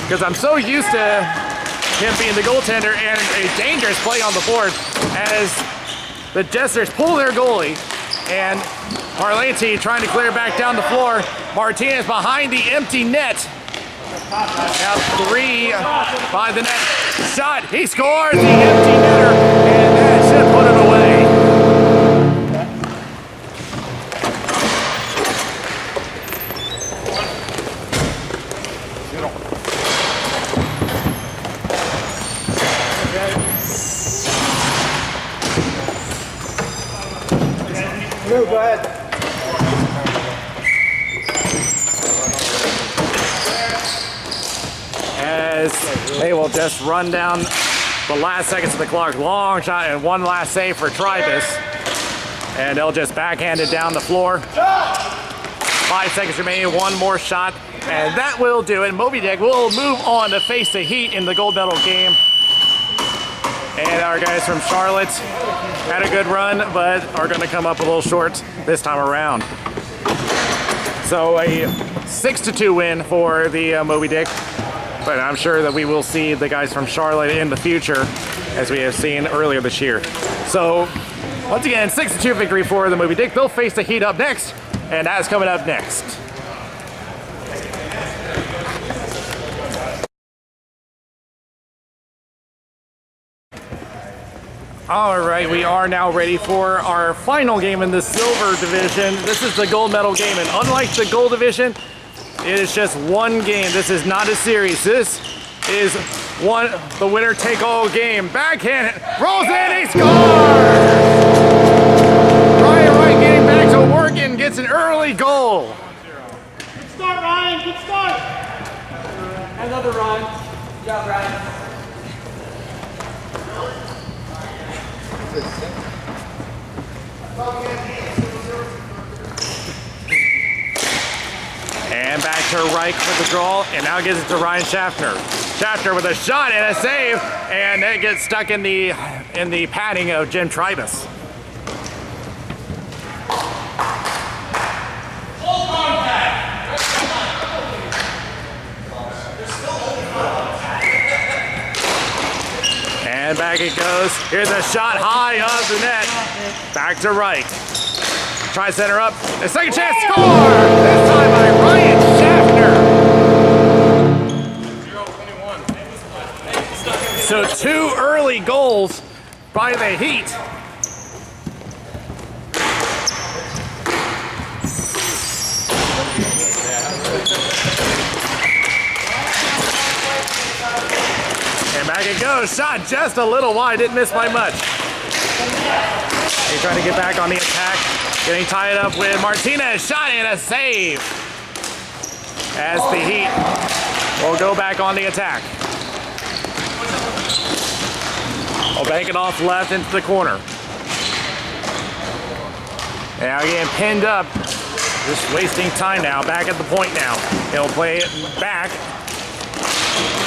because I'm so used to him being the goaltender, and a dangerous play on the board as the Jesters pull their goalie, and Parlanti trying to clear back down the floor. Martinez behind the empty net. Now 3 by the net. Shot, he scores, the empty netter, and that should put him away. Move, go ahead. As they will just run down the last seconds of the clock. Long shot and one last save for Tribus. And they'll just backhand it down the floor. 5 seconds remaining, one more shot, and that will do it. Moby Dick will move on to face the Heat in the gold medal game. And our guys from Charlotte had a good run, but are going to come up a little short this time around. So a 6-2 win for the Moby Dick. But I'm sure that we will see the guys from Charlotte in the future, as we have seen earlier this year. So, once again, 6-2 victory for the Moby Dick. They'll face the Heat up next, and that's coming up next. All right, we are now ready for our final game in the silver division. This is the gold medal game, and unlike the gold division, it is just one game. This is not a series. This is the winner-take-all game. Backhand, rolls in, he scores! Ryan Wright getting back to work and gets an early goal. Good start, Ryan. Good start. Another run. Good job, Ryan. And back to Reich for the draw, and now gives it to Ryan Schaffner. Schaffner with a shot and a save, and it gets stuck in the padding of Jim Tribus. And back it goes. Here's a shot high of the net. Back to Reich. Try center up. A second chance, score! This time by Ryan Schaffner. So 2 early goals by the Heat. And back it goes. Shot just a little wide. Didn't miss by much. He's trying to get back on the attack. Getting tied up with Martinez. Shot and a save. As the Heat will go back on the attack. We'll bank it off left into the corner. Now getting pinned up. Just wasting time now. Back at the point now. He'll play it back.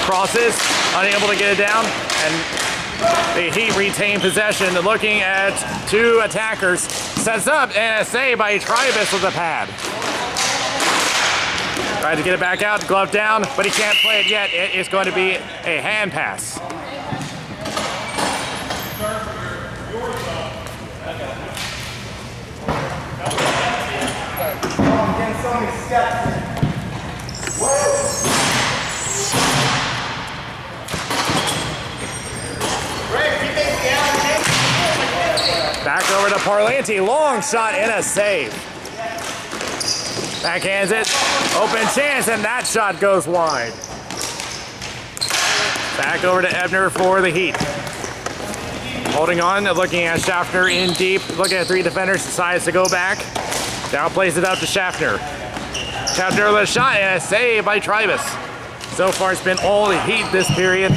Crosses. Unable to get it down. And the Heat retain possession. Looking at 2 attackers. Sets up and a save by Tribus with a pad. Tried to get it back out. Glove down. But he can't play it yet. It is going to be a hand pass. Back over to Parlanti, long shot and a save. Backhands it, open chance, and that shot goes wide. Back over to Ebner for the Heat. Holding on, looking at Schaffner in deep, looking at 3 defenders, decides to go back. Now plays it out to Schaffner. Schaffner with a shot and a save by Tribus. So far it's been all the Heat this period.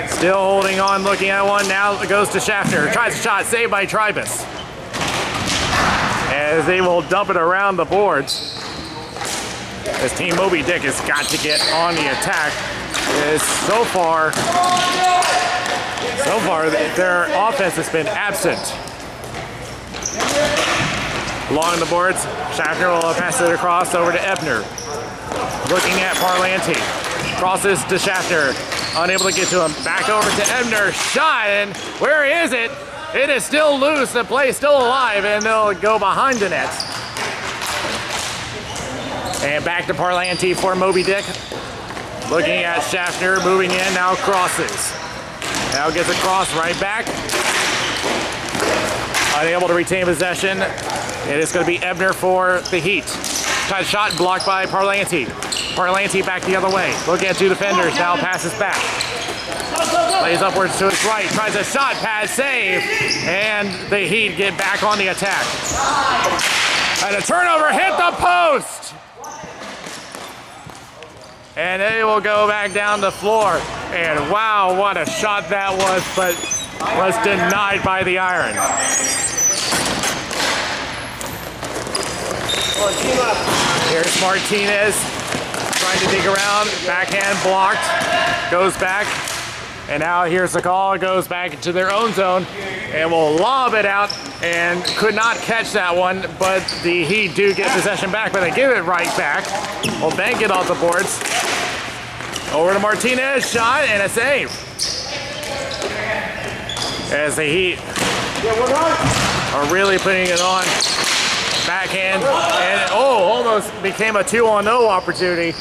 Still holding on, looking at one. Now it goes to Schaffner. Tries a shot, saved by Tribus. As they will dump it around the boards. This team Moby Dick has got to get on the attack. So far, their offense has been absent. Along the boards, Schaffner will pass it across over to Ebner. Looking at Parlanti. Crosses to Schaffner. Unable to get to him. Back over to Ebner. Shot, and where is it? It is still loose. The play is still alive, and they'll go behind the net. And back to Parlanti for Moby Dick. Looking at Schaffner, moving in, now crosses. Now gets a cross right back. Unable to retain possession. It is going to be Ebner for the Heat. Tight shot blocked by Parlanti. Parlanti back the other way. Looking at two defenders, now passes back. Plays upwards to his right, tries a shot, pass, save, and the Heat get back on the attack. And a turnover hit the post! And they will go back down the floor. And wow, what a shot that was, but was denied by the iron. Here's Martinez trying to dig around, backhand blocked, goes back, and now here's the call, goes back into their own zone, and will lob it out, and could not catch that one, but the Heat do get possession back, but they give it right back. Will bank it off the boards. Over to Martinez, shot, and a save. As the Heat are really putting it on. Backhand, and almost became a 2-on-0 opportunity,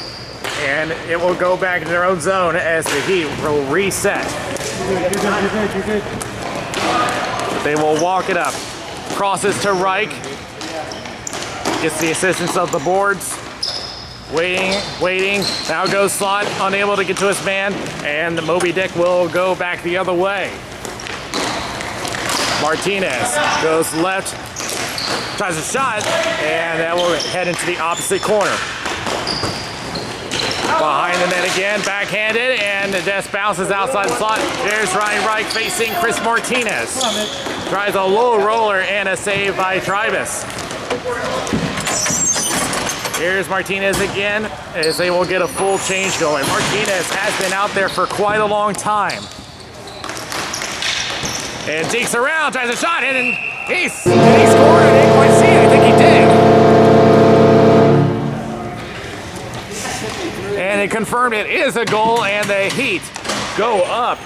and it will go back into their own zone as the Heat will reset. They will walk it up. Crosses to Reich. Gets the assistance of the boards. Waiting. Now goes Slot, unable to get to his man, and the Moby Dick will go back the other way. Martinez goes left. Tries a shot, and that will head into the opposite corner. Behind the net again, backhanded, and it just bounces outside the slot. There's Ryan Reich facing Chris Martinez. Tries a low roller and a save by Tribus. Here's Martinez again, as they will get a full change going. Martinez has been out there for quite a long time. And dinks around, tries a shot, and did he score? I didn't quite see it. I think he did. And it confirmed it is a goal, and the Heat go up.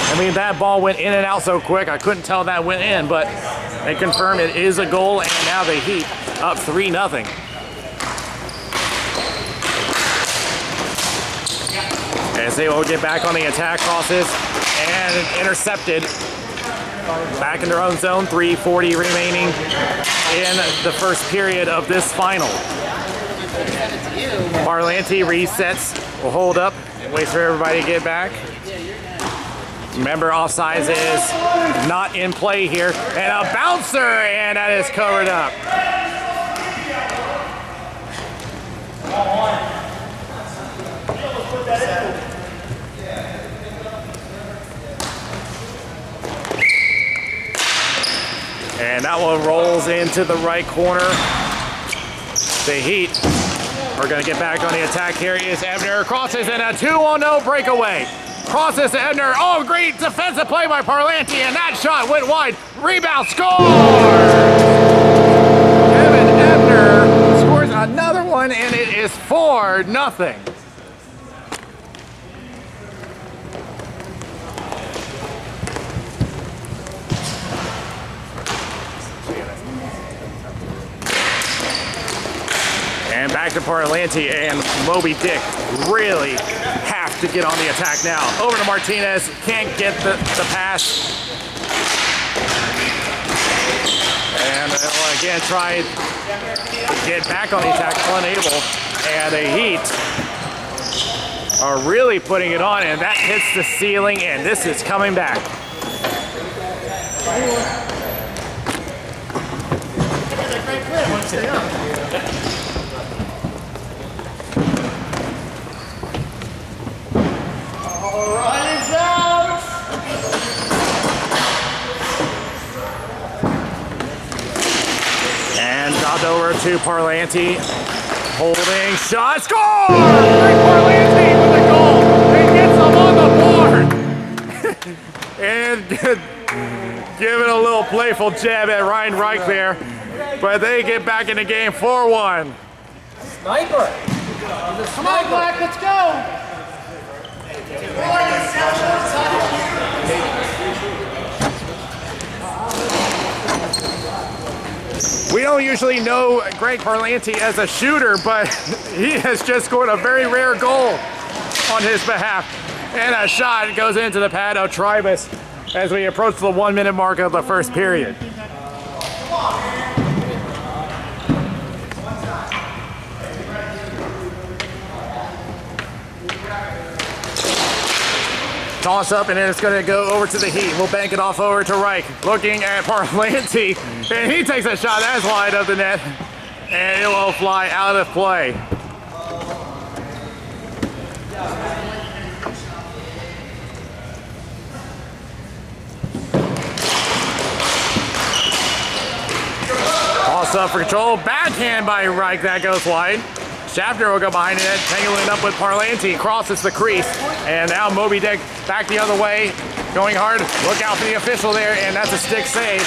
I mean, that ball went in and out so quick, I couldn't tell that went in, but they confirmed it is a goal, and now the Heat up 3-0. As they will get back on the attack, crosses, and intercepted. Back in their own zone, 3:40 remaining in the first period of this final. Parlanti resets, will hold up, and waits for everybody to get back. Remember, offsides is not in play here. And a bouncer, and that is covered up. And that one rolls into the right corner. The Heat are going to get back on the attack. Here is Ebner, crosses, and a 2-0 breakaway. Crosses to Ebner. Oh, great defensive play by Parlanti, and that shot went wide. Rebound, score! Kevin Ebner scores another one, and it is 4-0. And back to Parlanti, and Moby Dick really have to get on the attack now. Over to Martinez, can't get the pass. And they'll again try to get back on the attack, unable. And the Heat are really putting it on, and that hits the ceiling, and this is coming back. Great play. Stay up. One dropped over to Parlanti. Holding shot, score! Greg Parlanti with the goal. It gets him on the board. And giving a little playful jab at Ryan Reich there. But they get back in the game 4-1. Sniper. Come on, Black, let's go. We don't usually know Greg Parlanti as a shooter, but he has just scored a very rare goal on his behalf. And a shot goes into the pad of Tribus as we approach the 1 minute mark of the first period. Toss up, and then it's going to go over to the Heat. We'll bank it off over to Reich. Looking at Parlanti, and he takes a shot that's wide of the net, and it will fly out of play. Toss up for control. Backhand by Reich. That goes wide. Schaffner will go behind it, tangling up with Parlanti, crosses the crease, and now Moby Dick back the other way, going hard. Look out for the official there, and that's a stick save.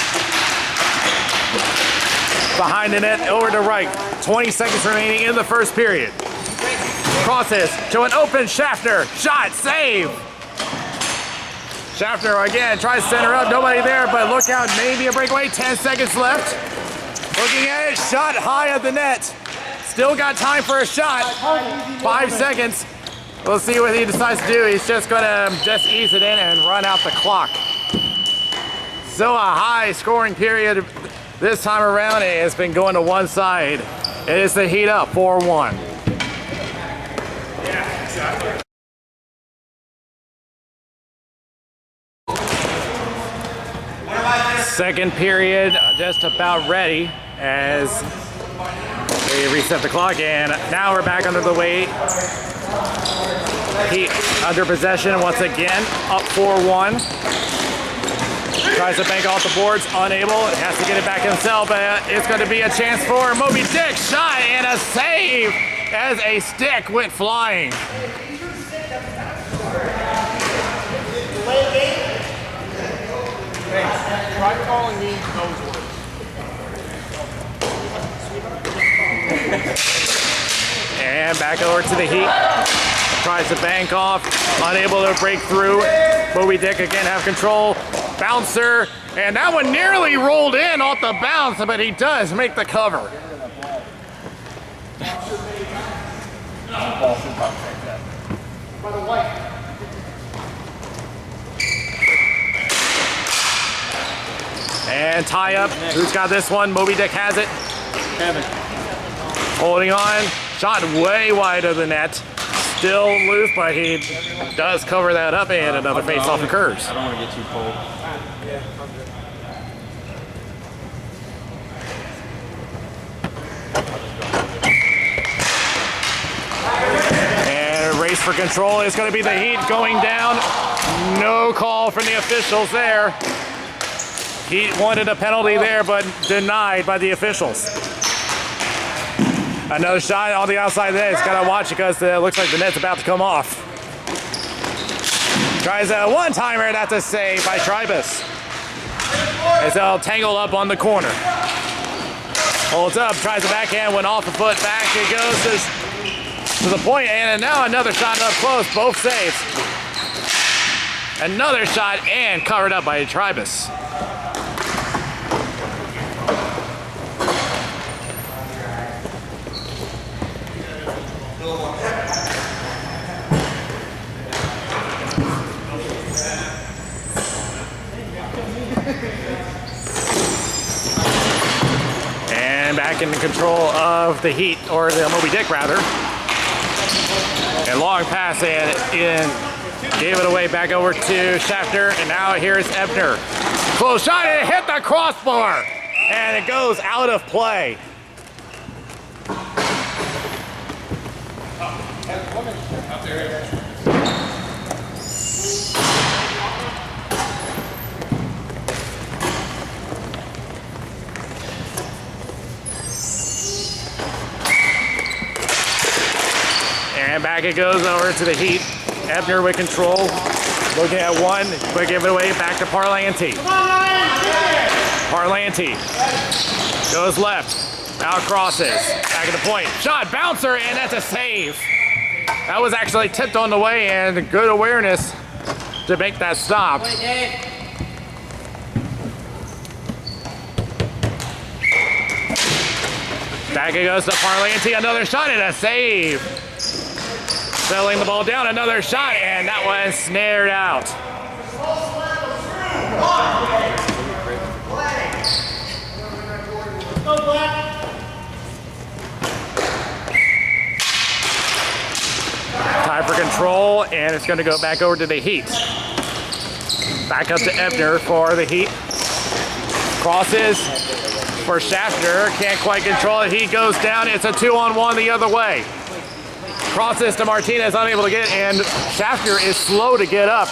Behind the net, over to Reich. 20 seconds remaining in the first period. Crosses to an open Schaffner. Shot, save. Schaffner again tries to center up, nobody there, but look out, maybe a breakaway. 10 seconds left. Looking at it, shot high at the net. Still got time for a shot. 5 seconds. We'll see what he decides to do. He's just gonna just ease it in and run out the clock. So a high scoring period this time around. It has been going to one side. It is the Heat up 4-1. Yeah, exactly. Second period just about ready as we reset the clock, and now we're back under the weight. Heat under possession once again, up 4-1. Tries to bank off the boards, unable. Has to get it back himself, but it's going to be a chance for Moby Dick. Shot and a save as a stick went flying. Thanks. Try calling me those words. And back over to the Heat. Tries to bank off, unable to break through. Moby Dick again have control. Bouncer, and that one nearly rolled in off the bounce, but he does make the cover. And tie up. Who's got this one? Moby Dick has it. Kevin. Holding on. Shot way wide of the net. Still loose, but he does cover that up, and another face-off occurs. I don't want to get too cold. And a race for control is going to be the Heat going down. No call from the officials there. Heat wanted a penalty there, but denied by the officials. Another shot on the outside there. It's got to watch it because it looks like the net's about to come off. Tries a one-timer. That's a save by Tribus. As they'll tangle up on the corner. Holds up, tries a backhand, went off the foot, back it goes to the point, and now another shot up close, both saves. Another shot and covered up by Tribus. And back in control of the Heat, or the Moby Dick rather. And long pass and in, gave it away back over to Schaffner, and now here's Ebner. Close shot, and it hit the crossbar, and it goes out of play. back it goes over to the Heat. Ebner with control. Looking at one. Quick give it away. Back to Parlanti. Parlanti goes left. Now crosses. Back at the point. Shot. Bouncer. And that's a save. That was actually tipped on the way and good awareness to make that stop. Back it goes to Parlanti, another shot and a save. Settling the ball down, another shot, and that one snared out. Time for control, and it's going to go back over to the Heat. Back up to Ebner for the Heat. Crosses for Schaffner, can't quite control it. He goes down, it's a 2-on-1 the other way. Crosses to Martinez, unable to get, and Schaffner is slow to get up.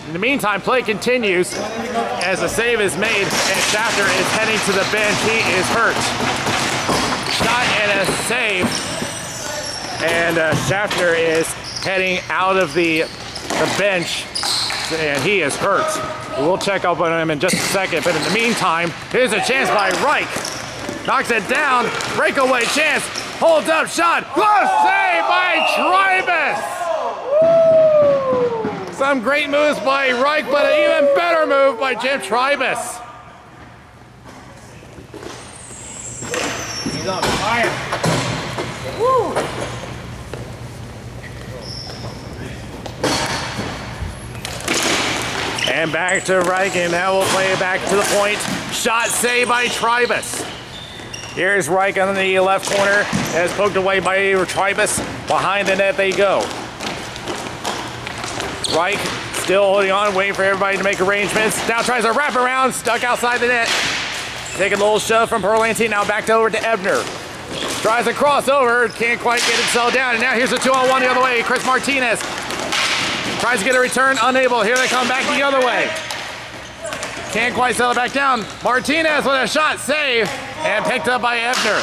In the meantime, play continues as a save is made, and Schaffner is heading to the bench. He is hurt. Shot and a save, and Schaffner is heading out of the bench, and he is hurt. We'll check up on him in just a second, but in the meantime, here's a chance by Reich. Knocks it down, breakaway chance, holds up shot, close save by Tribus! Some great moves by Reich, but an even better move by Jim Tribus. He's on fire. Woo! And back to Reich, and now we'll play it back to the point. Shot saved by Tribus. Here's Reich on the left corner, as poked away by Tribus. Behind the net they go. Reich still holding on, waiting for everybody to make arrangements. Now tries a wraparound, stuck outside the net. Taking a little shove from Parlanti, now back over to Ebner. Tries a crossover, can't quite get it settled down, and now here's a 2-on-1 the other way. Chris Martinez tries to get a return, unable. Here they come back the other way. Can't quite settle it back down. Martinez with a shot, save, and picked up by Ebner.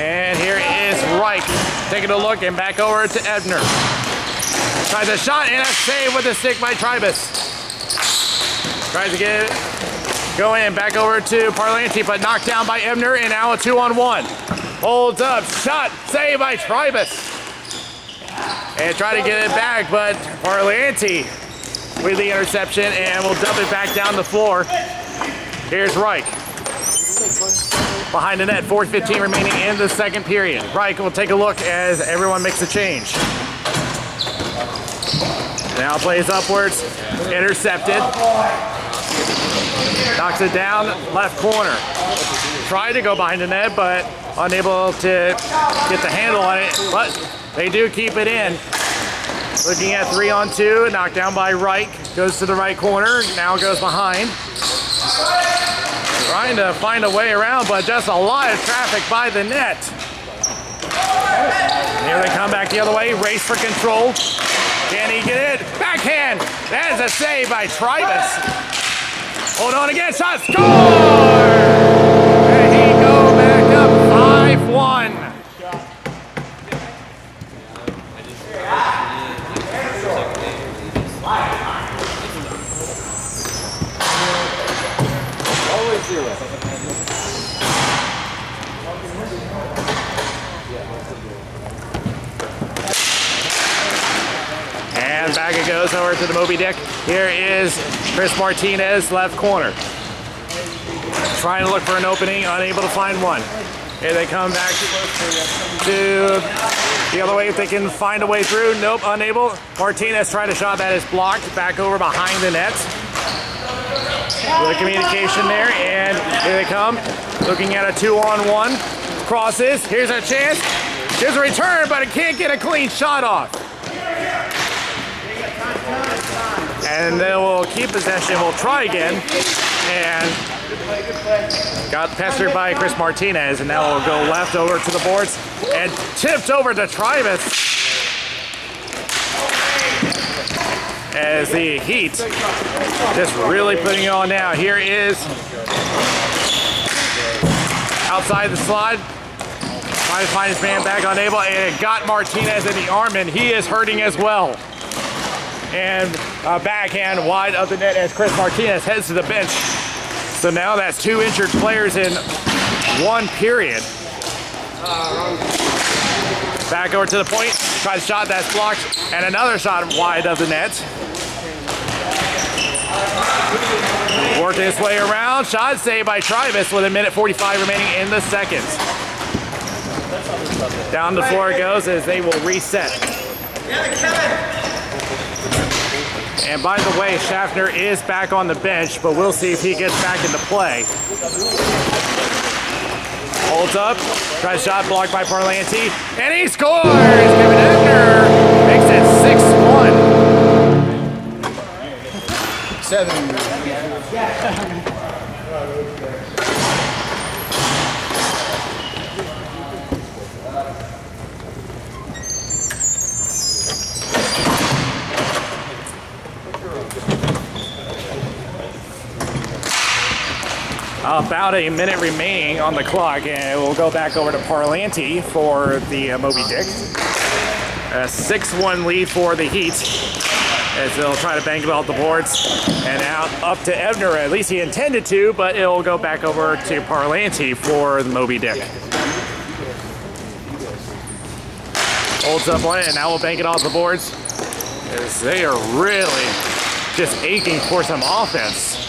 And here is Reich taking a look and back over to Ebner. Tries a shot and a save with a stick by Tribus. Tries to get it going back over to Parlanti, but knocked down by Ebner, and now a 2-on-1. Holds up, shot, save by Tribus. And try to get it back, but Parlanti with the interception, and we'll dump it back down the floor. Here's Reich. Behind the net, 4:15 remaining in the second period. Reich will take a look as everyone makes a change. Now plays upwards, intercepted. Knocks it down, left corner. Tried to go behind the net, but unable to get the handle on it, but they do keep it in. Looking at 3-on-2, knocked down by Reich. Goes to the right corner, now goes behind. Trying to find a way around, but just a lot of traffic by the net. Here they come back the other way, race for control. Can he get it? Backhand! That is a save by Tribus. Hold on again, shot, score! And he go back up 5-1. And back it goes over to the Moby deck. Here is Chris Martinez, left corner. Trying to look for an opening, unable to find one. Here they come back to the other way if they can find a way through. Nope, unable. Martinez tried a shot that is blocked. Back over behind the net. Good communication there, and here they come. Looking at a 2-on-1. Crosses, here's a chance. Here's a return, but it can't get a clean shot off. And they will keep possession. We'll try again. And got pestered by Chris Martinez, and now we'll go left over to the boards and tipped over to Tribus. As the Heat just really putting it on now. Here is outside the slide. Trying to find his man back unable, and it got Martinez in the arm, and he is hurting as well. And a backhand wide of the net as Chris Martinez heads to the bench. So now that's 2 injured players in 1 period. Back over to the point, tries a shot that's blocked, and another shot wide of the net. Working his way around, shot saved by Tribus with 1:45 remaining in the second. Down the floor it goes as they will reset. And by the way, Schaffner is back on the bench, but we'll see if he gets back into play. Holds up, tries a shot blocked by Parlanti, and he scores! Kevin Ebner makes it 6-1. 7. About a minute remaining on the clock, and we'll go back over to Parlanti for the Moby Dick. A 6-1 lead for the Heat as they'll try to bank it off the boards. And out up to Ebner, at least he intended to, but it'll go back over to Parlanti for the Moby Dick. Holds up on it, and now we'll bank it off the boards as they are really just aching for some offense.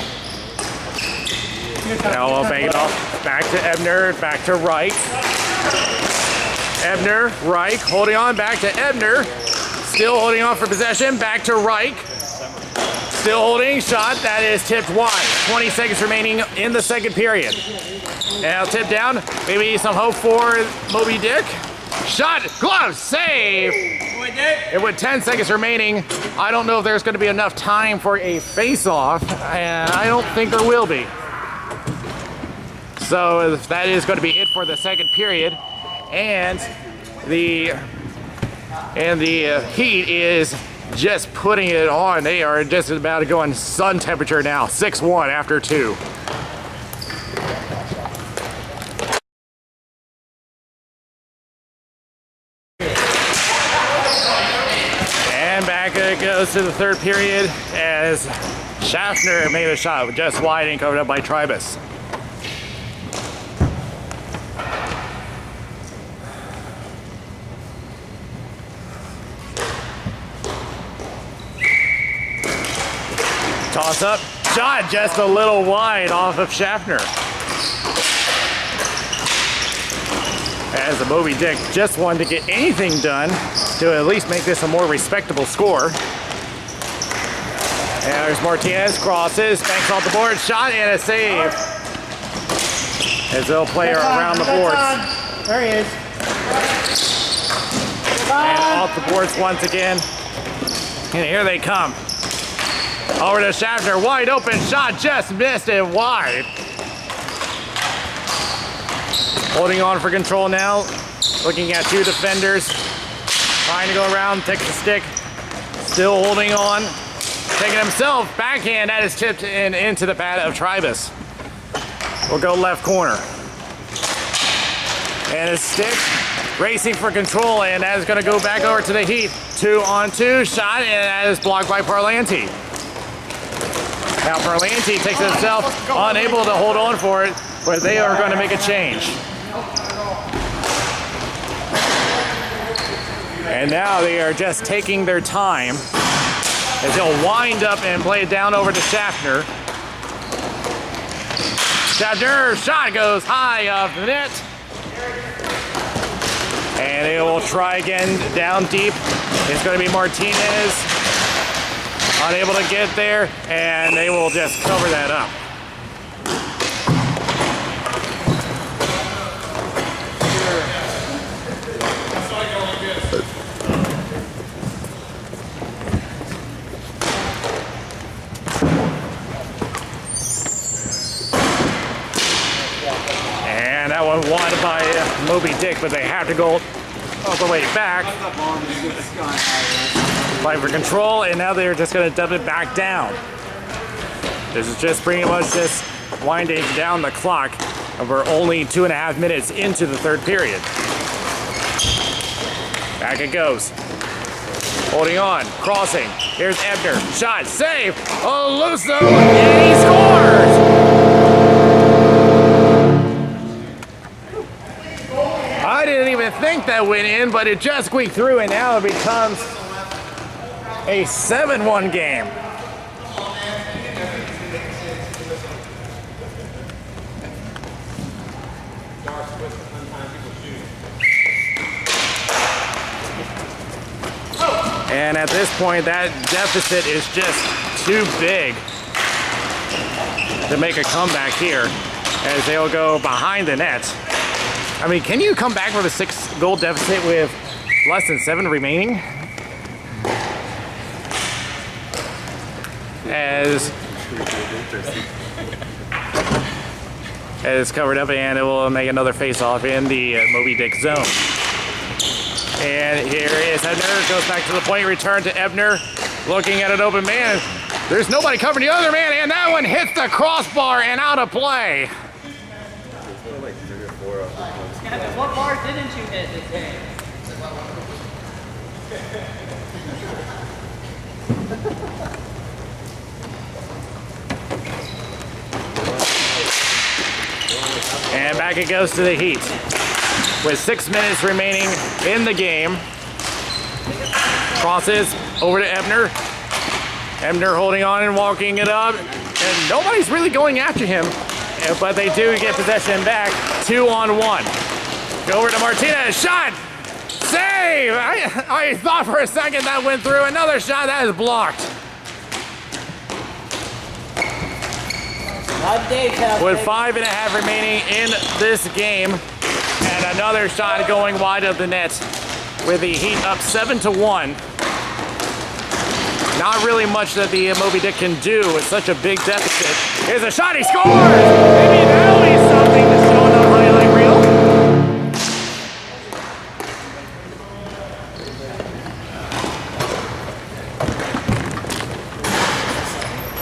Now we'll bank it off. Back to Ebner, back to Reich. Ebner, Reich, holding on, back to Ebner. Still holding on for possession, back to Reich. Still holding, shot, that is tipped wide. 20 seconds remaining in the second period. Now tip down, maybe some hope for Moby Dick. Shot, glove, save! And with 10 seconds remaining, I don't know if there's going to be enough time for a face-off, and I don't think there will be. So that is going to be it for the second period, and the Heat is just putting it on. They are just about to go in sun temperature now. 6-1 after 2. And back it goes to the third period as Schaffner made a shot just wide and covered up by Tribus. Toss up, shot just a little wide off of Schaffner. As the Moby Dick just wanted to get anything done to at least make this a more respectable score. And there's Martinez, crosses, banks off the board, shot and a save. As they'll play around the boards. There he is. And off the boards once again. And here they come. Over to Schaffner, wide open shot, just missed it wide. Holding on for control now, looking at 2 defenders. Trying to go around, takes the stick, still holding on. Taking himself, backhand, that is tipped in into the pad of Tribus. We'll go left corner. And his stick, racing for control, and that is gonna go back over to the Heat. 2-on-2 shot, and that is blocked by Parlanti. Now Parlanti takes it himself, unable to hold on for it, but they are going to make a change. And now they are just taking their time as they'll wind up and play it down over to Schaffner. Schaffner, shot goes high off the net. And they will try again down deep. It's going to be Martinez. Unable to get there, and they will just cover that up. And that one wanted by Moby Dick, but they have to go all the way back. Fight for control, and now they're just going to dump it back down. This is just pretty much just winding down the clock. We're only 2.5 minutes into the third period. Back it goes. Holding on, crossing. Here's Ebner. Shot, save. Oh, loose though, and he scores! I didn't even think that went in, but it just squeaked through, and now it becomes a 7-1 game. And at this point, that deficit is just too big to make a comeback here as they'll go behind the net. I mean, can you come back with a 6-goal deficit with less than 7 remaining? As it's covered up, and it will make another face-off in the Moby Dick zone. And here is Ebner, goes back to the point, return to Ebner, looking at an open man. There's nobody covering the other man, and that one hits the crossbar and out of play. Kevin, what bar didn't you hit this game? And back it goes to the Heat. With 6 minutes remaining in the game. Crosses over to Ebner. Ebner holding on and walking it up. And nobody's really going after him. But they do get possession back. 2-on-1. Go over to Martinez. Shot! Save! I thought for a second that went through. Another shot that is blocked. With 5.5 remaining in this game. And another shot going wide of the net with the Heat up 7-1. Not really much that the Moby Dick can do with such a big deficit. Here's a shot, he scores! Maybe that'll be something to show on the highlight reel.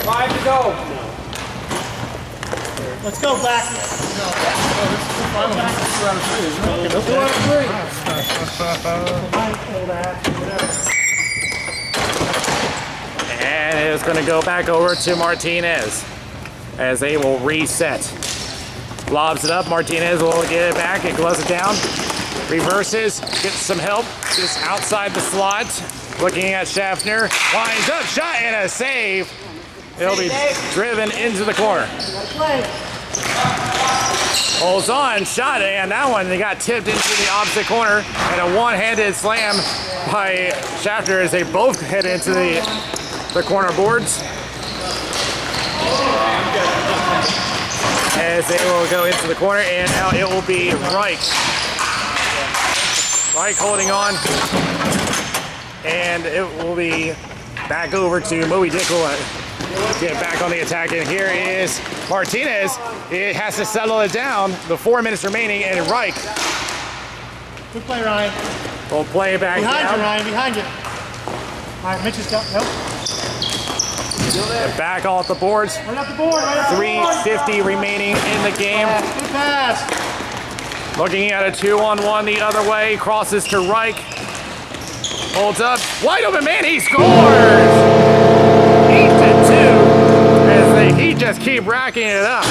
5 to go. Let's go back. And it's going to go back over to Martinez as they will reset. Lobs it up. Martinez will get it back. It gloves it down. Reverses. Gets some help. Just outside the slot. Looking at Schaffner. Winds up. Shot and a save. It'll be driven into the corner. Holds on, shot, and that one they got tipped into the opposite corner, and a one-handed slam by Schaffner as they both head into the corner boards. As they will go into the corner, and now it will be Reich. Reich holding on, and it will be back over to Moby Dick. Get back on the attack, and here is Martinez. It has to settle it down. The 4 minutes remaining, and Reich. Good play, Ryan. Will play it back Behind down. you, Ryan. Behind you. All right, Mitch is down. Nope. And back off the boards. Right off the board. Right off the board. 3:50 remaining in the game. Good pass. Looking at a 2-on-1 the other way. Crosses to Reich. Holds up. Wide open man. He scores! 8-2 as the Heat just keep racking it up.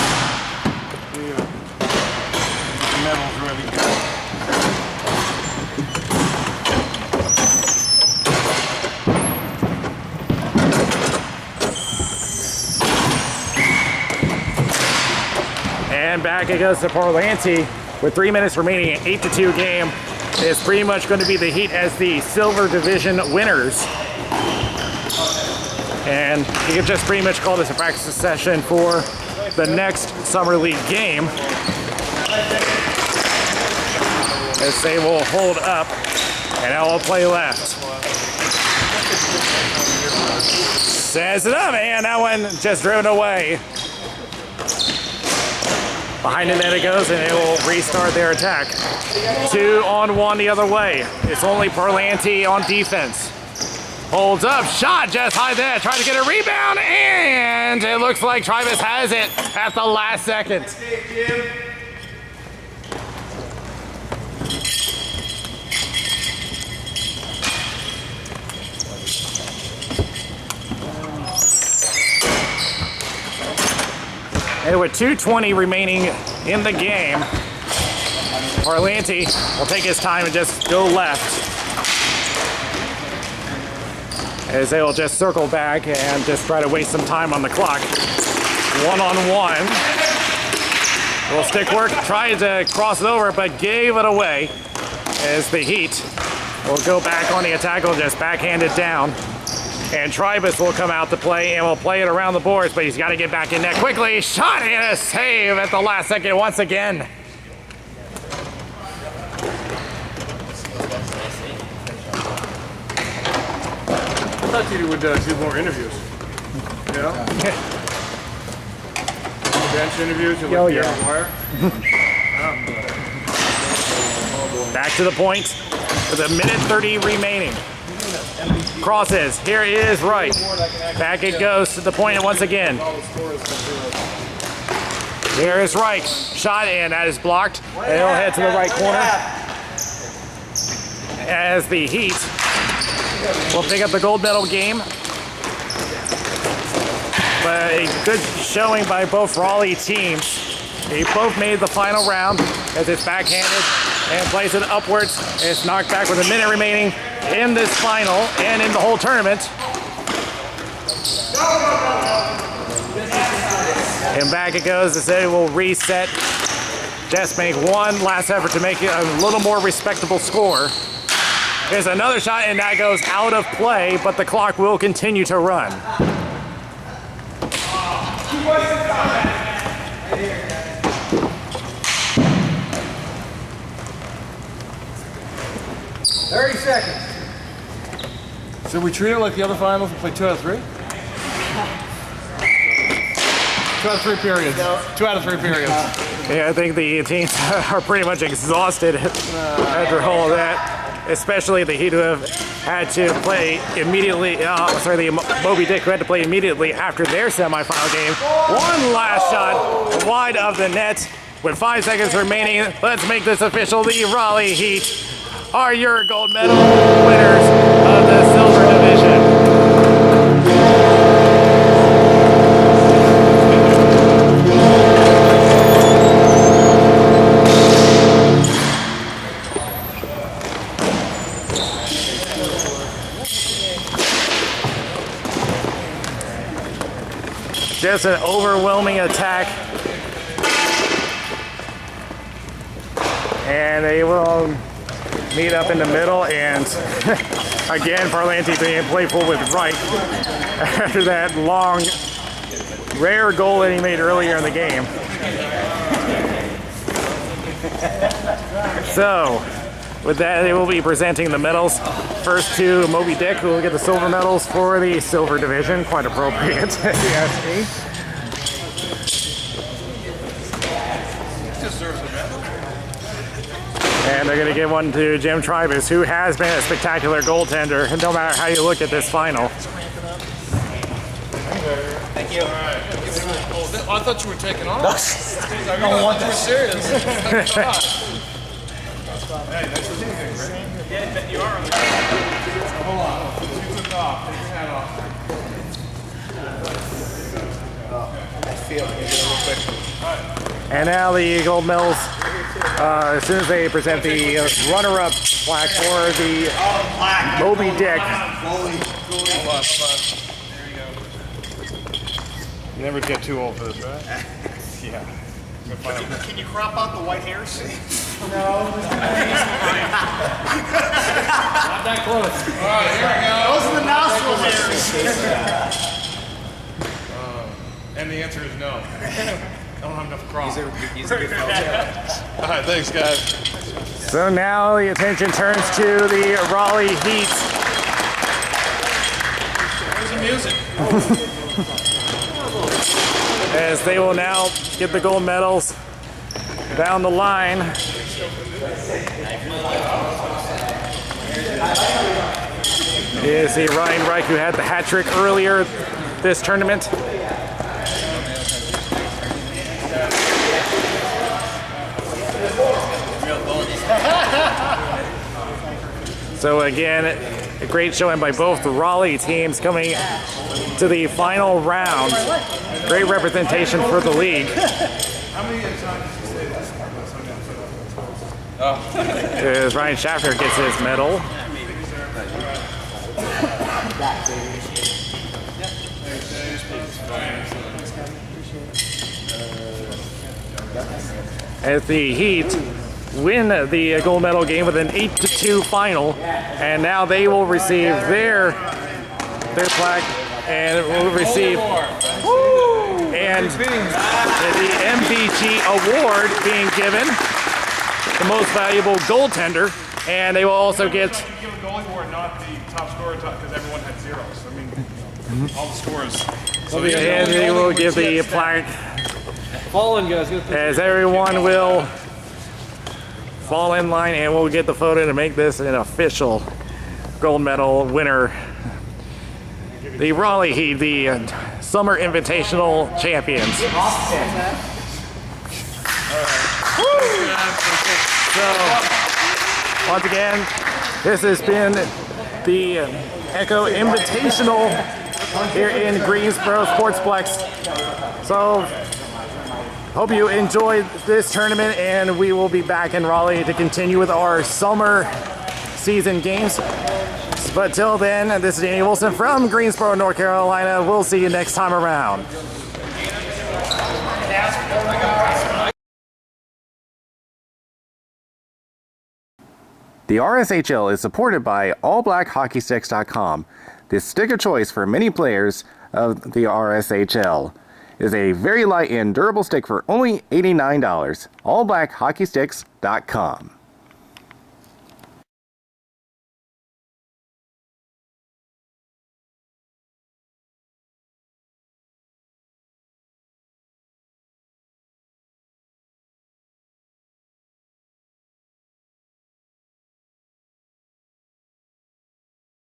Metal's really good. And back it goes to Parlanti with 3 minutes remaining, an 8-2 game. It's pretty much going to be the Heat as the Silver Division winners. And you can just pretty much call this a practice session for the next Summer League game. As they will hold up, and now will play left. Says it up, and that one just driven away. Behind the net it goes, and it will restart their attack. 2-on-1 the other way. It's only Parlanti on defense. Holds up, shot just high there, trying to get a rebound, and it looks like Travis has it at the last second. And with 2:20 remaining in the game, Parlanti will take his time and just go left. As they will just circle back and just try to waste some time on the clock. One-on-one. Will stick work, tried to cross it over, but gave it away as the Heat will go back on the attack, will just backhand it down. And Tribus will come out to play and will play it around the boards, but he's got to get back in net quickly. Shot and a save at the last second once again. I thought you would do more interviews. Yeah? Bench interviews and Oh, like yeah. the wire. Back to the point with a minute 30 remaining. Crosses, here is Reich. Back it goes to the point once again. Here is Reich. Shot and that is blocked. And he'll head to the right corner. As the Heat will pick up the gold medal game. But a good showing by both Raleigh teams. They both made the final round as it's backhanded and plays it upwards. It's knocked back with a minute remaining in this final and in the whole tournament. And back it goes as they will reset. Just make one last effort to make it a little more respectable score. There's another shot and that goes out of play, but the clock will continue to run. 30 seconds. So we treat it like the other finals and play 2 out of 3? 2 out of 3 periods. 2 out of 3 periods. Yeah, I think the teams are pretty much exhausted after all of that, especially the Heat who have had to play immediately, the Moby Dick who had to play immediately after their semifinal game. One last shot wide of the net with 5 seconds remaining. Let's make this official. The Raleigh Heat are your gold medal winners of the silver division. Just an overwhelming attack. And they will meet up in the middle, and again, Parlanti being playful with Reich after that long, rare goal that he made earlier in the game. So, with that, they will be presenting the medals. First to Moby Dick, who will get the silver medals for the silver division. Quite appropriate, if you ask me. And they're going to give one to Jim Tribus, who has been a spectacular goaltender, no matter how you look at this final. Thank you. I thought you were taking off. I don't want that. Serious. Hey, that's the thing, right? Yeah, you are on the Hold on. You took it off. Take your hat off. I feel it. Get a little quick. And now the gold medals, as soon as they present the runner-up plaque for the Moby Dick. Hold on. You never get too old for this, right? Yeah. Can you crop out the white hairs? Not that close. All right, here we go. Those are the nostril hairs. And the answer is no. I don't have enough crop. He's a good coach. All right, thanks, guys. So now the attention turns to the Raleigh Heat. Where's the music? As they will now get the gold medals down the line. Is the Ryan Reich, who had the hat trick earlier this tournament. So again, a great showing by both the Raleigh teams coming to the final round. Great representation for the league. How many times did you say this? As Ryan Schaffner gets his medal. As the Heat win the gold medal game with an 8-2 final, and now they will receive their plaque and will receive and the MVG award being given, the most valuable goaltender, and they will also get. Give a goalie award, not the top scorer, because everyone had zeros. I mean, all the scores. So And they will give the plaque as everyone will fall in line, and we'll get the photo to make this an official gold medal winner. The Raleigh Heat, the Summer Invitational champions. So, once again, this has been the Echo Invitational here in Greensboro Sportsplex. So, hope you enjoyed this tournament, and we will be back in Raleigh to continue with our summer season games. But till then, this is Danny Wilson from Greensboro, North Carolina. We'll see you next time around. The RSHL is supported by AllBlackHockeySticks.com. The stick of choice for many players of the RSHL is a very light and durable stick for only $89. AllBlackHockeySticks.com.